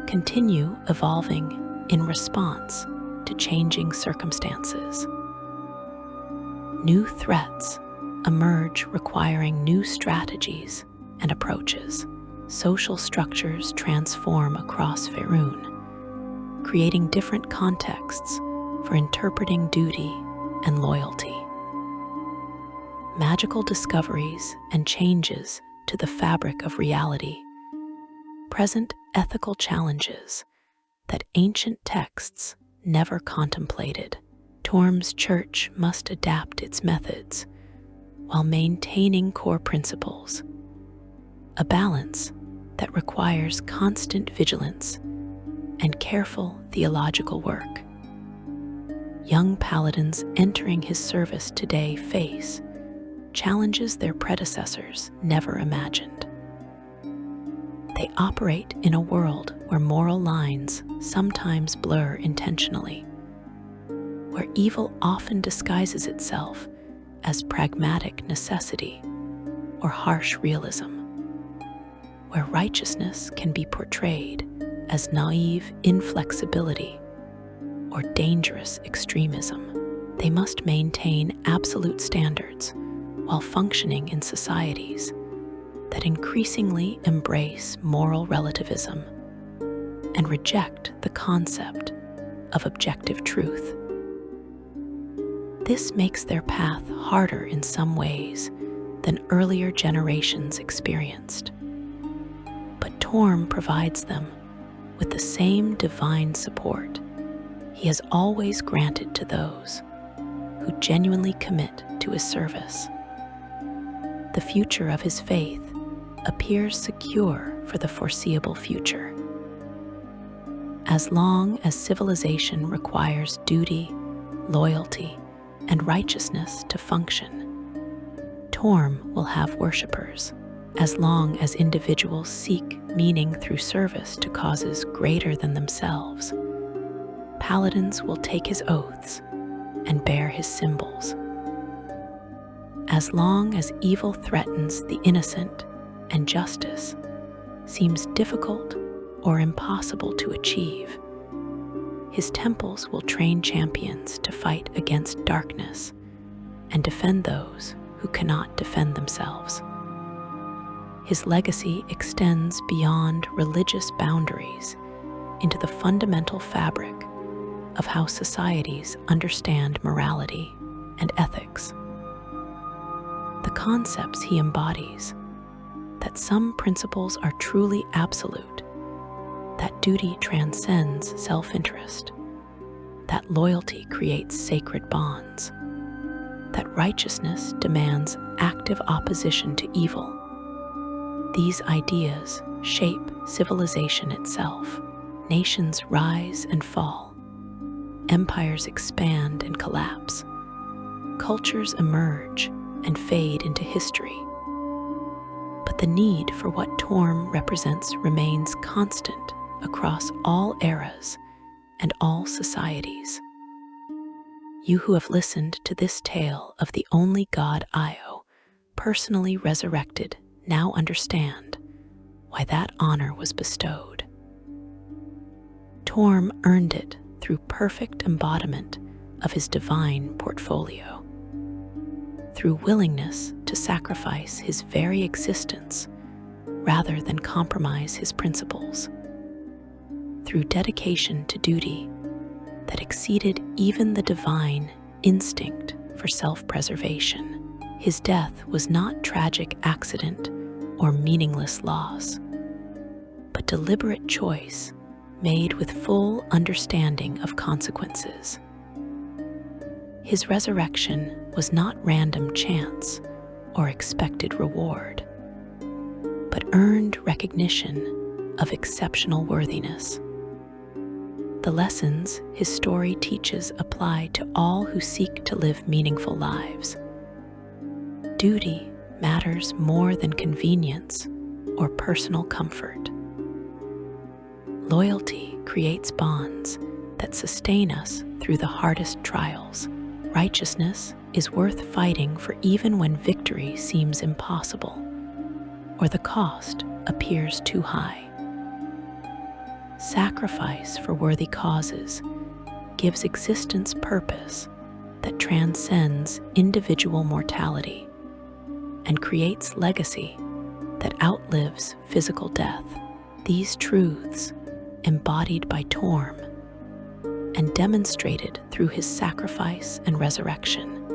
continue evolving in response to changing circumstances. New threats emerge requiring new strategies and approaches. Social structures transform across Faerun, creating different contexts for interpreting duty and loyalty. Magical discoveries and changes to the fabric of reality present ethical challenges that ancient texts never contemplated. Torm's church must adapt its methods while maintaining core principles, a balance that requires constant vigilance and careful theological work. Young paladins entering his service today face challenges their predecessors never imagined. They operate in a world where moral lines sometimes blur intentionally, where evil often disguises itself as pragmatic necessity or harsh realism, where righteousness can be portrayed as naive inflexibility or dangerous extremism. They must maintain absolute standards while functioning in societies that increasingly embrace moral relativism and reject the concept of objective truth. This makes their path harder in some ways than earlier generations experienced. But Torm provides them with the same divine support he has always granted to those who genuinely commit to his service. The future of his faith appears secure for the foreseeable future. As long as civilization requires duty, loyalty, and righteousness to function, Torm will have worshippers. As long as individuals seek meaning through service to causes greater than themselves, paladins will take his oaths and bear his symbols. As long as evil threatens the innocent and justice seems difficult or impossible to achieve, his temples will train champions to fight against darkness and defend those who cannot defend themselves. His legacy extends beyond religious boundaries into the fundamental fabric of how societies understand morality and ethics. The concepts he embodies, that some principles are truly absolute, that duty transcends self-interest, that loyalty creates sacred bonds, that righteousness demands active opposition to evil. These ideas shape civilization itself. Nations rise and fall. Empires expand and collapse. Cultures emerge and fade into history. But the need for what Torm represents remains constant across all eras and all societies. You who have listened to this tale of the only god Ao, personally resurrected, now understand why that honor was bestowed. Torm earned it through perfect embodiment of his divine portfolio, through willingness to sacrifice his very existence rather than compromise his principles, through dedication to duty that exceeded even the divine instinct for self-preservation. His death was not tragic accident or meaningless loss, but deliberate choice made with full understanding of consequences. His resurrection was not random chance or expected reward, but earned recognition of exceptional worthiness. The lessons his story teaches apply to all who seek to live meaningful lives. Duty matters more than convenience or personal comfort. Loyalty creates bonds that sustain us through the hardest trials. Righteousness is worth fighting for even when victory seems impossible or the cost appears too high. Sacrifice for worthy causes gives existence purpose that transcends individual mortality and creates legacy that outlives physical death. These truths, embodied by Torm and demonstrated through his sacrifice and resurrection,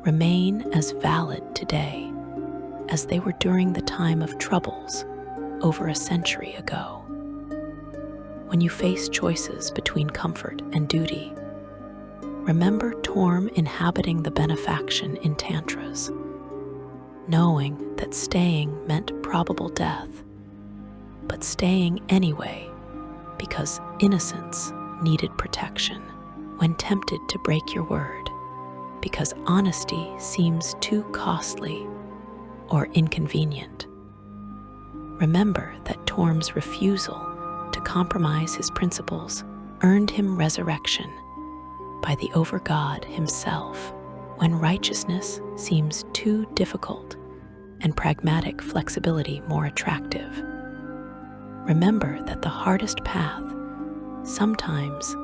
remain as valid today as they were during the time of troubles over a century ago. When you face choices between comfort and duty, remember Torm inhabiting the benefaction in Tantras, knowing that staying meant probable death, but staying anyway because innocence needed protection. When tempted to break your word because honesty seems too costly or inconvenient, remember that Torm's refusal to compromise his principles earned him resurrection by the Overgod himself. When righteousness seems too difficult and pragmatic flexibility more attractive, remember that the hardest path sometimes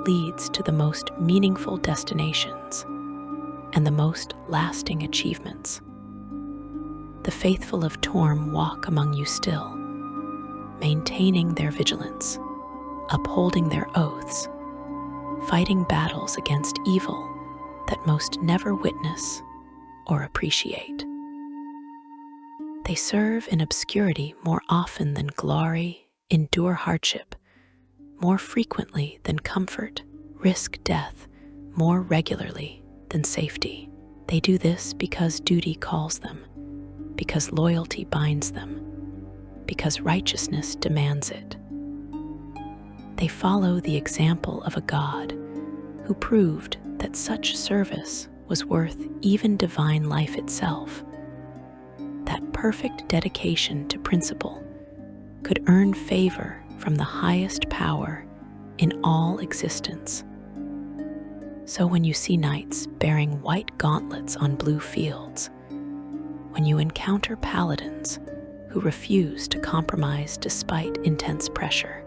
leads to the most meaningful destinations and the most lasting achievements. The faithful of Torm walk among you still, maintaining their vigilance, upholding their oaths, fighting battles against evil that most never witness or appreciate. They serve in obscurity more often than glory, endure hardship more frequently than comfort, risk death more regularly than safety. They do this because duty calls them, because loyalty binds them, because righteousness demands it. They follow the example of a God who proved that such service was worth even divine life itself. That perfect dedication to principle could earn favor from the highest power in all existence. So when you see knights bearing white gauntlets on blue fields, when you encounter paladins who refuse to compromise despite intense pressure,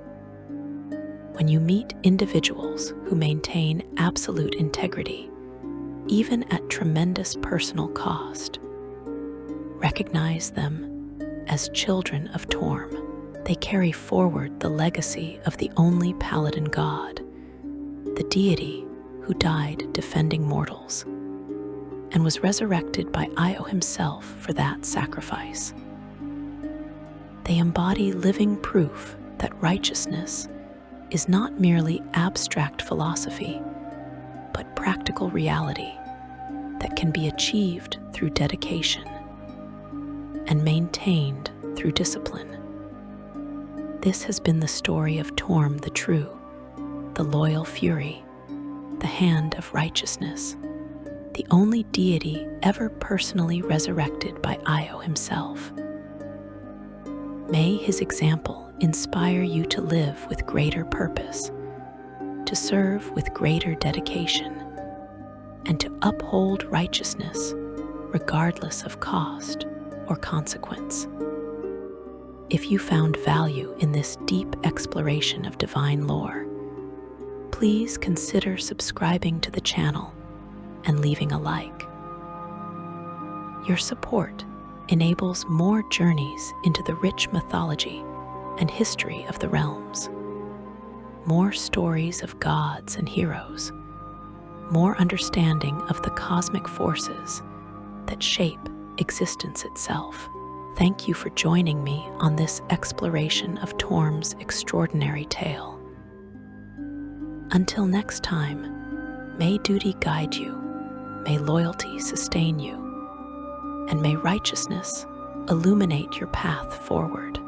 when you meet individuals who maintain absolute integrity, even at tremendous personal cost, recognize them as children of Torm. They carry forward the legacy of the only Paladin god, the deity who died defending mortals and was resurrected by Ao himself for that sacrifice. They embody living proof that righteousness is not merely abstract philosophy, but practical reality that can be achieved through dedication and maintained through discipline. This has been the story of Torm the True, the loyal fury, the hand of righteousness, the only deity ever personally resurrected by Ao himself. May his example inspire you to live with greater purpose, to serve with greater dedication, and to uphold righteousness regardless of cost or consequence. If you found value in this deep exploration of divine lore, please consider subscribing to the channel and leaving a like. Your support enables more journeys into the rich mythology and history of the realms, more stories of gods and heroes, more understanding of the cosmic forces that shape existence itself. Thank you for joining me on this exploration of Torm's extraordinary tale. Until next time, may duty guide you, may loyalty sustain you, and may righteousness illuminate your path forward.